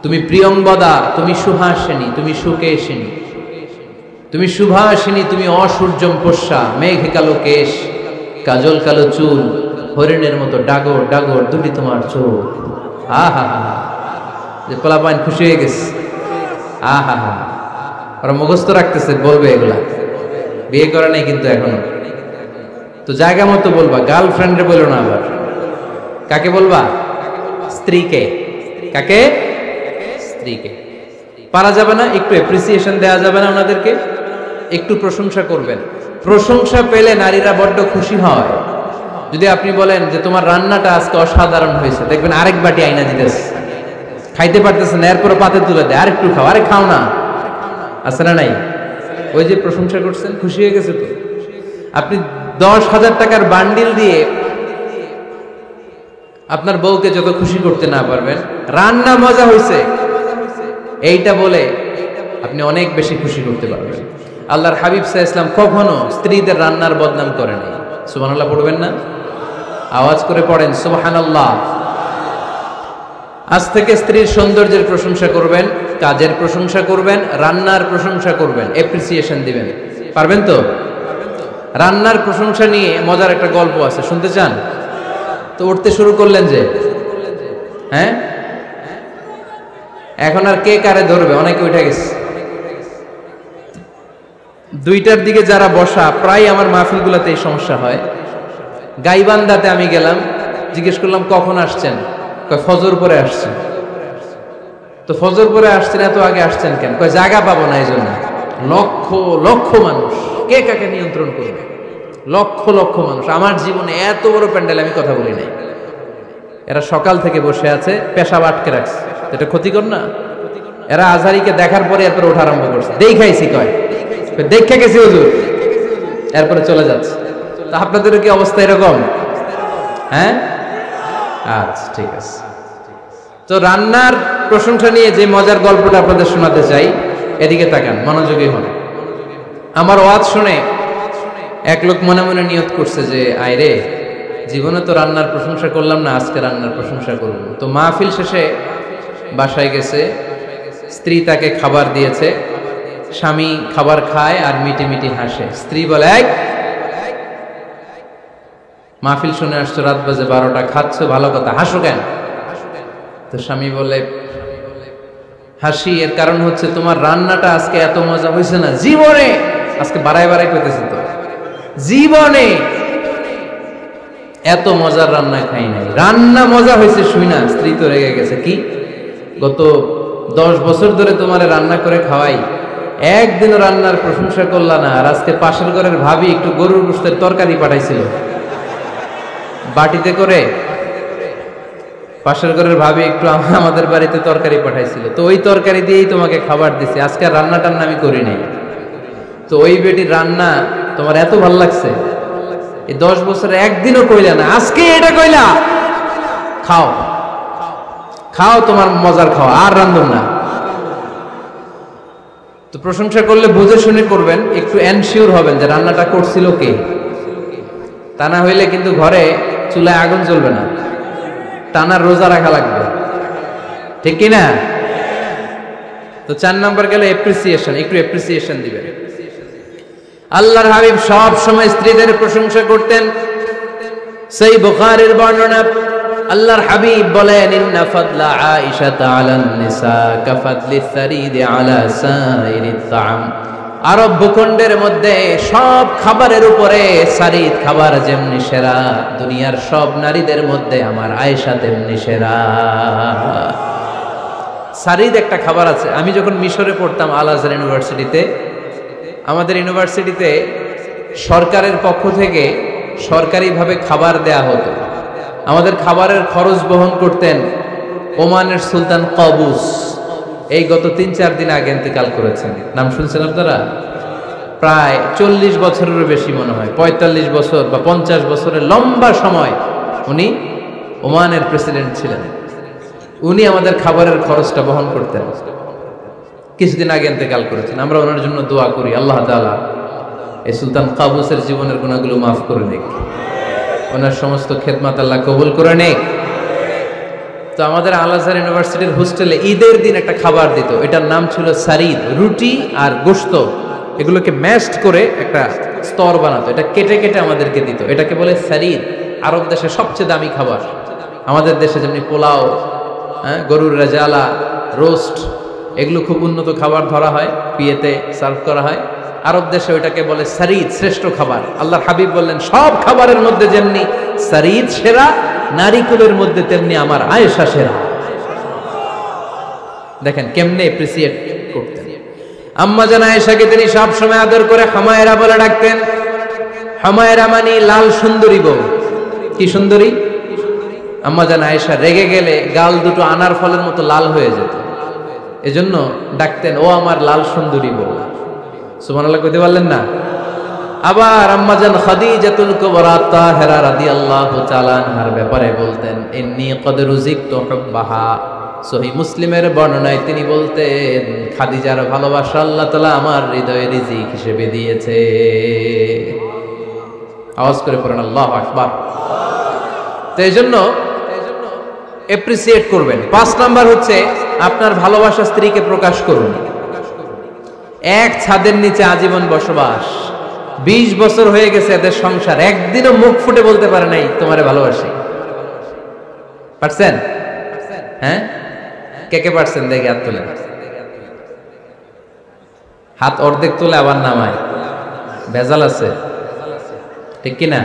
তুমি প্রিয়ংবদা, তুমি সুহাসিনী, তুমি সুকেশিনী, তুমি সুভাষিনী, তুমি অসূর্যম পোষ্যা, মেঘ কালো কেশ, কাজল কালো চুল, হরিণের মতো ডাগর ডাগর দুটি তোমার চোখ। আহা হা, যে পোলাপাইন খুশি হয়ে গেছে। আহা হা, ওরা মুখস্থ রাখতেছে, বলবে এগুলা, বিয়ে করে নাই কিন্তু এখনো। তো জায়গা মতো বলবা, গার্লফ্রেন্ডে বলো না। আবার কাকে বলবা? স্ত্রীকে। কাকে? স্ত্রীকে। পারা যাবে না? একটু এপ্রিসিয়েশন দেওয়া যাবে না? ওনাদেরকে একটু প্রশংসা করবেন। প্রশংসা পেলে নারীরা বড্ড খুশি হয়। যদি আপনি বলেন যে তোমার রান্নাটা আজকে অসাধারণ হয়েছে, দেখবেন আরেক বাটি আইনা দিতেছে, খাইতে পারতেছে না, এরপরে পাতে তুলে দেয়, আরেকটু খাও, আরে খাও না, আছে না নাই? ওই যে প্রশংসা করছেন, খুশি হয়ে গেছে। তো আপনি 10,000 টাকার বান্ডিল দিয়ে আপনার বউকে যত খুশি করতে না পারবেন, রান্না মজা হয়েছে এইটা বলে আপনি অনেক বেশি খুশি করতে পারবেন। আল্লাহর হাবিব সাল্লাল্লাহু আলাইহি ওয়াসাল্লাম কখনো স্ত্রীদের রান্নার বদনাম করেন নাই। সুবহানাল্লাহ পড়বেন না? আওয়াজ করে পড়েন সুবহানাল্লাহ। আজ থেকে স্ত্রীর সৌন্দর্যের প্রশংসা করবেন, কাজের প্রশংসা করবেন, রান্নার প্রশংসা করবেন, এপ্রিসিয়েশন দিবেন। পারবেন তো? রান্নার প্রশংসা নিয়ে মজার একটা গল্প আছে, শুনতে চান? তো উঠতে শুরু করলেন যে, হ্যাঁ, এখন আর কে কারে ধরবে? অনেকে উঠে গেছে। 2টার দিকে যারা বসা, প্রায় আমার মাহফিলগুলোতে এই সমস্যা হয়। গাইবান্ধাতে আমি গেলাম, জিজ্ঞেস করলাম কখন আসছেন? কয় ফজর পরে আসছেন। তো ফজর পরে আসছেন, এত আগে আসছেন কেন? কয় জায়গা পাবো না এই জন্য। লক্ষ লক্ষ মানুষ, কে কাকে নিয়ন্ত্রণ করবে? লক্ষ লক্ষ মানুষ। আমার জীবনে এত বড় প্যান্ডেল আমি কথা বলি নাই। এরা সকাল থেকে বসে আছে, পেশাব আটকে রাখছে, এটা ক্ষতিকর না? এরা আজহারিকে দেখার পরে এরপরে ওঠা আরম্ভ করছে, দেখাইছি, কয় দেখে গেছি হুজুর, এরপরে চলে যাচ্ছে। তা আপনাদেরও কি অবস্থা এরকম? হ্যাঁ, আচ্ছা ঠিক আছে। তো রান্নার প্রশংসা নিয়ে যে মজার গল্পটা আপনাদের শোনাতে চাই, এদিকে তাকান, মনোযোগী হন। আমার ওয়াজ শুনে এক লোক মনে মনে নিয়ত করছে যে আয় রে, জীবনে তো রান্নার প্রশংসা করলাম না, আজকে রান্নার প্রশংসা করব। তো মাহফিল শেষে বাসায় গেছে, স্ত্রী তাকে খাবার দিয়েছে, স্বামী খাবার খায় আর মিটি মিটি হাসে। স্ত্রী বলে, এই মাহফিল শুনে আসছো, রাত বাজে 12টা, খাচ্ছ ভালো কথা, হাসো কেন? তো স্বামী বলে, হাসি এর কারণ হচ্ছে তোমার রান্নাটা আজকে এত মজা হয়েছে না জীবনে, আজকে বাড়াই বাড়াই করতেছি তো, জীবনে এত মজার রান্না খাই নাই, রান্না মজা হয়েছে শুই না। স্ত্রী তো রেগে গেছে, কি গত 10 বছর ধরে তোমার রান্না করে খাওয়াই, একদিনও রান্নার প্রশংসা করলা না, আর আজকে পাশের ঘরের ভাবি একটু গরুর গোশতের তরকারি পাঠাইছিল বাটিতে করে, পাশের ঘরের ভাবি একটু আমাদের বাড়িতে তরকারি পাঠাইছিল, তো ওই তরকারি দিয়েই তোমাকে খাবার দিছি, আজকে রান্না টান্না আমি করি নাই। তো ওই বেটির রান্না তোমার এত ভালো লাগছে, এই 10 বছরে একদিনও কইলা না, আজকে এটা কইলা, খাও খাও, তোমার মজার খাও, আর রান্ধুন না। তো প্রশংসা করলে বুঝে শুনে করবেন, একটু এনশিওর হবেন যে রান্নাটা করছিল কে, তা না হইলে কিন্তু ঘরে চুলায় আগুন জ্বলবে না, টানার রোজা রাখা লাগবে, ঠিক কিনা? তো 4 নাম্বার গেল এপ্রিসিয়েশন, একটু এপ্রিসিয়েশন দিবেন। আল্লাহর হাবিব সব সময় স্ত্রীদের প্রশংসা করতেন। সেই বুখারীর বর্ণনা, আল্লাহর হাবিব বলেন, ইন্না ফাদলা আয়েশা আলান নিসা কাফাদলি সারিদ আলা সাইরিত তাআম। আরব ভূখণ্ডের মধ্যে সব খাবারের উপরে সারিদ খাবার যেমনি সেরা, দুনিয়ার সব নারীদের মধ্যে আমার আয়েশা তেমনি সেরা। সারিদ একটা খাবার আছে। আমি যখন মিশরে পড়তাম আল আজহার ইউনিভার্সিটিতে, আমাদের ইউনিভার্সিটিতে সরকারের পক্ষ থেকে সরকারিভাবে খাবার দেয়া হতো। আমাদের খাবারের খরচ বহন করতেন ওমানের সুলতান কাবুস। এই গত 3-4 দিন আগে ইন্তেকাল করেছেন, নাম শুনছেন আপনারা? প্রায় 40 বছরেরও বেশি মনে হয়, 45 বছর বা 50 বছরের লম্বা সময় উনি ওমানের প্রেসিডেন্ট ছিলেন। উনি আমাদের খাবারের খরচটা বহন করতেন। কিছুদিন আগে ইন্তেকাল করেছেন। আমরা ওনার জন্য দোয়া করি, আল্লাহ তাআলা এই সুলতান কাবুসের জীবনের গুনাহগুলো মাফ করে নিক, ওনার সমস্ত খেদমত আল্লাহ কবুল করে নিক। তো আমাদের আল আজহার ইউনিভার্সিটির হোস্টেলে ঈদের দিন একটা খাবার দিত, এটার নাম ছিল সারিদ। রুটি আর গোশত এগুলোকে ম্যাশড করে একটা স্তর বানাতো, এটা কেটে কেটে আমাদেরকে দিত, এটাকে বলে সারিদ। আরব দেশে সবচেয়ে দামি খাবার। আমাদের দেশে যেমনি পোলাও, গরুর রেজালা, রোস্ট, এগুলো খুব উন্নত খাবার ধরা হয়, বিয়েতে সার্ভ করা হয়। আরব দেশে ওইটাকে বলে সারিদ, শ্রেষ্ঠ খাবার। আল্লাহর হাবিব বললেন, সব খাবারের মধ্যে যেমনি সারিদ সেরা, নারীকুলের মধ্যে তেমনি আমার আয়েশা সেরা। দেখেন কেমনে এপ্রিসিয়েট করতেন। আম্মা জান আয়েশাকে তিনি সব সময় আদর করে হামায়রা বলে ডাকতেন। হামায়রা মানে লাল সুন্দরী বউ। কি সুন্দরী? আম্মা জান আয়েশা রেগে গেলে গাল দুটো আনার ফলের মতো লাল হয়ে যেত, এজন্য ডাকতেন, ও আমার লাল সুন্দরী বউ। সুবহানাল্লাহ কইতে পারলেন না? আবার আম্মা জান খাদিজাতুল কুবরা তাহেরা রাদিয়াল্লাহু তাআলা আনহার ব্যাপারে বলতেন, ইন্নী ক্বাদ রুজিকতু হুব্বাহা। সহিহ মুসলিমের বর্ণনায় তিনি বলতেন, খাদিজার ভালোবাসা আল্লাহ তাআলা আমার হৃদয়ে রিজিক হিসেবে দিয়েছে। আওয়াজ করে পড়েন আল্লাহু আকবার। তো এইজন্য এপ্রিসিয়েট করবেন। 5 নাম্বার হচ্ছে আপনার ভালোবাসা স্ত্রীকে প্রকাশ করুন। এক ছাদের নিচে আজীবন বসবাস, 20 বছর হয়ে গেছে এদের সংসার, একদিনও মুখ ফুটে বলতে পারে নাই তোমারে ভালোবাসি। পারছেন? হ্যাঁ, কে কে পারছেন? দেখে হাত তোলেন। হাত অর্ধেক তুলে আবার নামায়, ভেজাল আছে, ঠিক কিনা?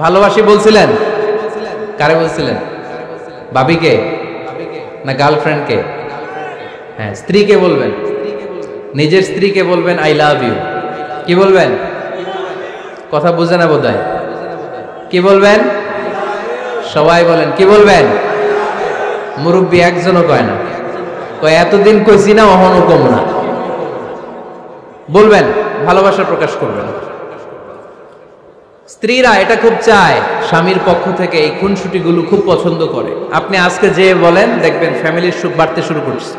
ভালোবাসি বলছিলেন? কারে বলছিলেন? ভাবিকে না গার্লফ্রেন্ডকে? হ্যাঁ, স্ত্রীকে বলবেন। নিজের স্ত্রীকে বলবেন আই লাভ ইউ। কি বলবেন? কথা বুঝে না বোধহয়। কি বলবেন? সবাই বলেন। কি বলবেন? মুরব্বী একজনও কয় না, কয় এতদিন কইছি না, অহনও কম না। বলবেন, ভালোবাসা প্রকাশ করবেন। স্ত্রীরা এটা খুব চায়, স্বামীর পক্ষ থেকে এই খুনসুটিগুলো খুব পছন্দ করে। আপনি আজকে যে বলেন, দেখবেন ফ্যামিলির সুখ বাড়তে শুরু করছে।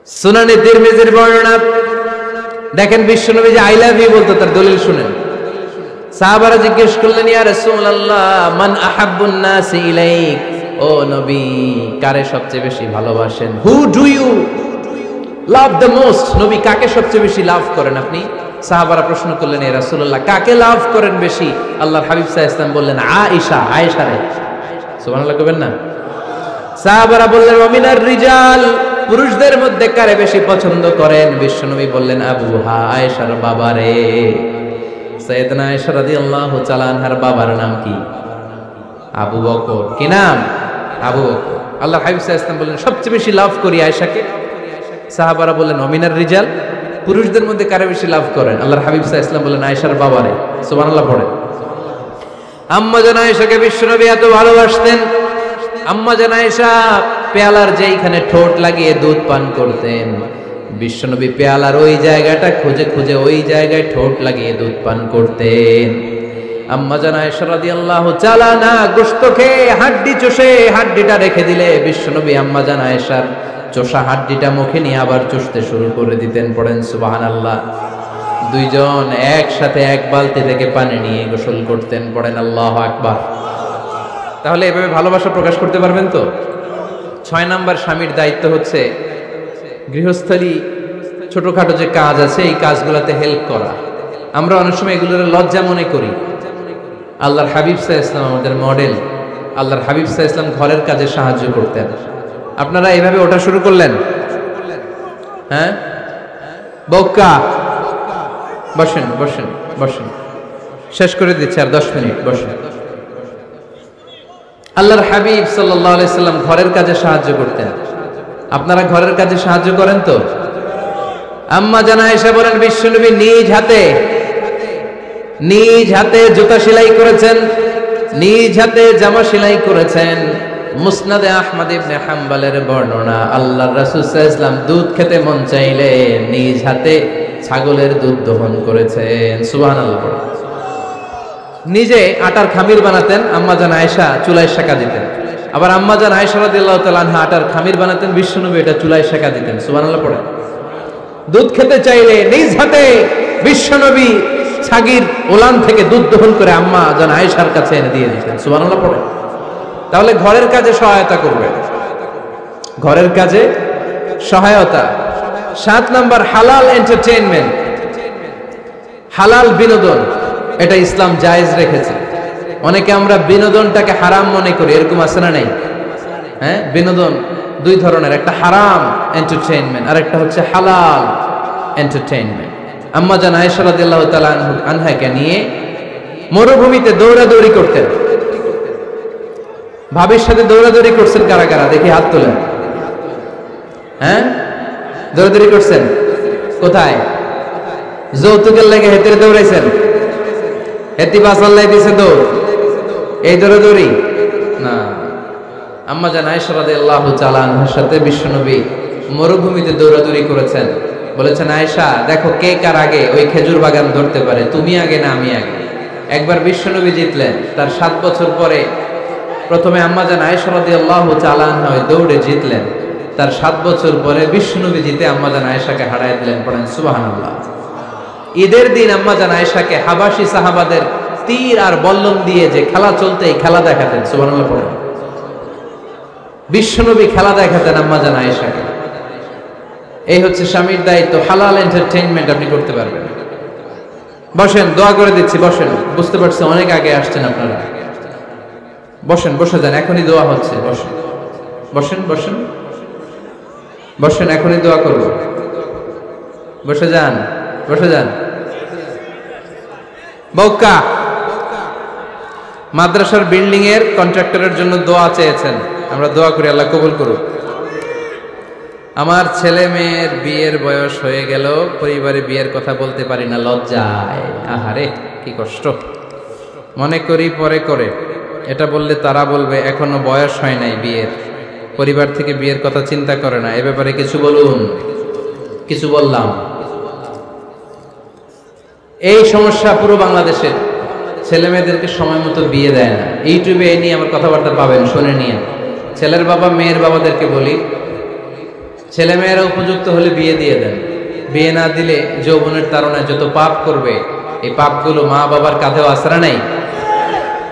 সুনানে তিরমিজির বর্ণনা, দেখেন বিশ্বনবী যে আই লাভ ইউ বলতো, তার দলিল শুনেন। সাহাবারা জিজ্ঞেস করলেন, ইয়া রাসূলুল্লাহ মান আহাব্বুন নাস ইলাইক, ও নবী কারে সবচেয়ে বেশি ভালোবাসেন? Who do you love the most, নবী কাকে সবচেয়ে বেশি লাভ করেন আপনি? সাহাবারা প্রশ্ন করলেন, ইয়া রাসূলুল্লাহ কাকে লাভ করেন বেশি? আল্লাহর হাবিব সাল্লাল্লাহু আলাইহি ওয়াসাল্লাম বললেন, আয়েশা, আয়েশা রে। সুবহানাল্লাহ কইবেন না? সাহাবারা বললেন, ওয়া মিনার রিজাল, পুরুষদের মধ্যে কারে বেশি পছন্দ করেন? বিশ্বনবী বললেন, আবুহা, আয়েশার বাবা রে। সাইয়েদনা আয়েশা রাদিয়াল্লাহু তাআলা আনহার বাবার নাম কি? আবু বকর। কি নাম? আবু বকর। আল্লাহর হাবিব সাল্লাল্লাহু আলাইহি ওয়াসাল্লাম বললেন, সবচেয়ে বেশি লাভ করি আয়েশাকে। সাহাবারা বললেন, ওয়া মিনার রিজাল, পুরুষদের মধ্যে কারে বেশি লাভ করেন? আল্লাহর হাবিব সাল্লাল্লাহু আলাইহি ওয়াসাল্লাম বললেন, আয়েশার বাবা রে। সুবহানাল্লাহ পড়েন। আম্মা জান আয়েশাকে বিশ্বনবী এত ভালোবাসতেন, আম্মা জান আয়েশা পেয়ালার যেইখানে ঠোঁট লাগিয়ে দুধ পান করতেন, বিশ্বনবী পেয়ালার ওই জায়গাটা খুঁজে খুঁজে ওই জায়গায় ঠোঁট লাগিয়ে দুধ পান করতেন। আম্মা জান আয়েশা রাদিয়াল্লাহু তাআলা না গোশত খেয়ে হাড্ডি চষে হাড্ডিটা রেখে দিলে বিশ্বনবী আম্মা জান আয়েশার চষা হাড্ডিটা মুখে নিয়ে আবার চষতে শুরু করে দিতেন। পড়েন সুবহানাল্লাহ। দুইজন একসাথে এক বালতি থেকে পানি নিয়ে গোসল করতেন। পড়েন আল্লাহু আকবার। তাহলে এভাবে ভালোবাসা প্রকাশ করতে পারবেন তো? 6 নাম্বার, স্বামীর দায়িত্ব হচ্ছে গৃহস্থলী ছোটখাটো যে কাজ আছে এই কাজগুলোতে হেল্প করা। আমরা অনেক সময় এগুলোর লজ্জা মনে করি। আল্লাহর হাবিব সাল্লাল্লাহু আলাইহি ওয়াসাল্লাম আমাদের মডেল। আল্লাহর হাবিব সাল্লাল্লাহু আলাইহি ওয়াসাল্লাম ঘরের কাজে সাহায্য করতেন। আপনারা এইভাবে ওঠা শুরু করলেন? হ্যাঁ, বউকা বসেন বসেন বসেন, শেষ করে দিচ্ছি আর 10 মিনিট, বসেন। আল্লাহর হাবিব সাল্লাল্লাহু আলাইহি সাল্লাম ঘরের কাজে সাহায্য করতেন। আপনারা ঘরের কাজে সাহায্য করেন তো? আম্মা জান আয়েশা বলেন, বিশ্বনবী নিজ হাতে জুতা সেলাই করেছেন, নিজ হাতে জামা সেলাই করেছেন। মুসনাদে আহমদ ইবনে হাম্বলের বর্ণনা, আল্লাহর রাসূল সাল্লাল্লাহু আলাইহি ওয়াসাল্লাম দুধ খেতে মন চাইলে নিজ হাতে ছাগলের দুধ দহন করেছেন। সুবহানাল্লাহ। নিজে আটার খামির বানাতেন, আম্মা জান আয়েশা চুলায় সেকা দিতেন। আবার আম্মা জান আয়েশা রাদিয়াল্লাহু তাআলা আনহা আটার খামির বানাতেন, বিশ্বনবী এটা চুলায় সেকা দিতেন। সুবহানাল্লাহ পড়েন। দুধ খেতে চাইলে নিজ হাতে বিশ্বনবী ছাগির ওলান থেকে দুধ দহন করে আম্মা জান আয়েশার কাছে এনে দিয়ে দিতেন। সুবহানাল্লাহ পড়েন। তাহলে ঘরের কাজে সহায়তা করবে, ঘরের কাজে সহায়তা। 7 নাম্বার, হালাল এন্টারটেইনমেন্ট, হালাল বিনোদন, এটা ইসলাম জায়েজ রেখেছে। অনেকে আমরা বিনোদনটাকে হারাম মনে করি, এরকম আছে না নেই? হ্যাঁ, বিনোদন দুই ধরনের, একটা হারাম এন্টারটেইনমেন্ট আর একটা হচ্ছে হালাল এন্টারটেইনমেন্ট। আম্মা জান আয়েশা রাদিয়াল্লাহু তাআলা আনহাকে নিয়ে মরুভূমিতে দৌড়াদৌড়ি করতেন। ভাবির সাথে দৌড়াদৌড়ি করছেন কারা কারা? দেখি হাত তোলেন। হ্যাঁ, দৌড়াদৌড়ি করছেন কোথায়? যৌতুকের লেগে হেতে দৌড়াইছেন? হেতি বাসাল্লাই দিছে দৌড়, এই দৌড়াদৌড়ি না। আম্মা জান আয়েশা রাদিয়াল্লাহু তাআলা আনহার সাথে বিশ্বনবী মরুভূমিতে দৌড়াদৌড়ি করেছেন। বলেছেন, আয়েশা দেখো কে কার আগে ওই খেজুর বাগান ধরতে পারে, তুমি আগে না আমি আগে। একবার বিশ্বনবী জিতলেন, তার 7 বছর পরে প্রথমে আম্মা জান আয়েশা রাদিয়াল্লাহু তাআলা আনহা ওই দৌড়ে জিতলেন। তার 7 বছর পরে বিশ্বনবী জিতে আম্মা জান আয়েশাকে হারায় দিলেন। পড়েন সুবহানাল্লাহ। ঈদের দিন আম্মা জান আয়েশাকে হাবাসি সাহাবাদের তীর আর বল্লম দিয়ে যে খেলা চলতে, এই খেলা দেখাতেন। সুবহানাল্লাহ পড়েন। বিশ্বনবী খেলা দেখাতেন আম্মা জান আয়েশাকে। এই হচ্ছে স্বামীর দায়িত্ব। হালাল এন্টারটেইনমেন্ট আপনি করতে পারবেন। বসেন, দোয়া করে দিচ্ছি, বসেন। বুঝতে পারছি অনেক আগে আসছেন আপনারা। বসেন, বসে যান, এখনই দোয়া হচ্ছে। বসেন বসেন বসেন বসেন, এখনই দোয়া করব। বসে যান, বসে যান। বউকা মাদ্রাসার বিল্ডিং এর কন্ট্রাক্টরের জন্য দোয়া চেয়েছেন, আমরা দোয়া করি আল্লাহ কবুল করুক। আমার ছেলে মেয়ের বিয়ের বয়স হয়ে গেল, পরিবারে বিয়ের কথা বলতে পারি না, লজ্জায়। আহারে কি কষ্ট। মনে করি পরে করে, এটা বললে তারা বলবে এখনো বয়স হয় নাই বিয়ের, পরিবার থেকে বিয়ের কথা চিন্তা করে না। এ ব্যাপারে কিছু বলুন। কিছু বললাম। এই সমস্যা পুরো বাংলাদেশের। ছেলে মেয়েদেরকে সময় মতো বিয়ে দেয় না। ইউটিউবে এই নিয়ে আমার কথাবার্তা পাবেন, শুনে নিয়ে। ছেলের বাবা মেয়ের বাবাদেরকে বলি, ছেলে মেয়েরা উপযুক্ত হলে বিয়ে দিয়ে দেন। বিয়ে না দিলে যৌবনের তাড়নায় যত পাপ করবে, এই পাপগুলো মা বাবার কাঁধেও আছড়া নেই।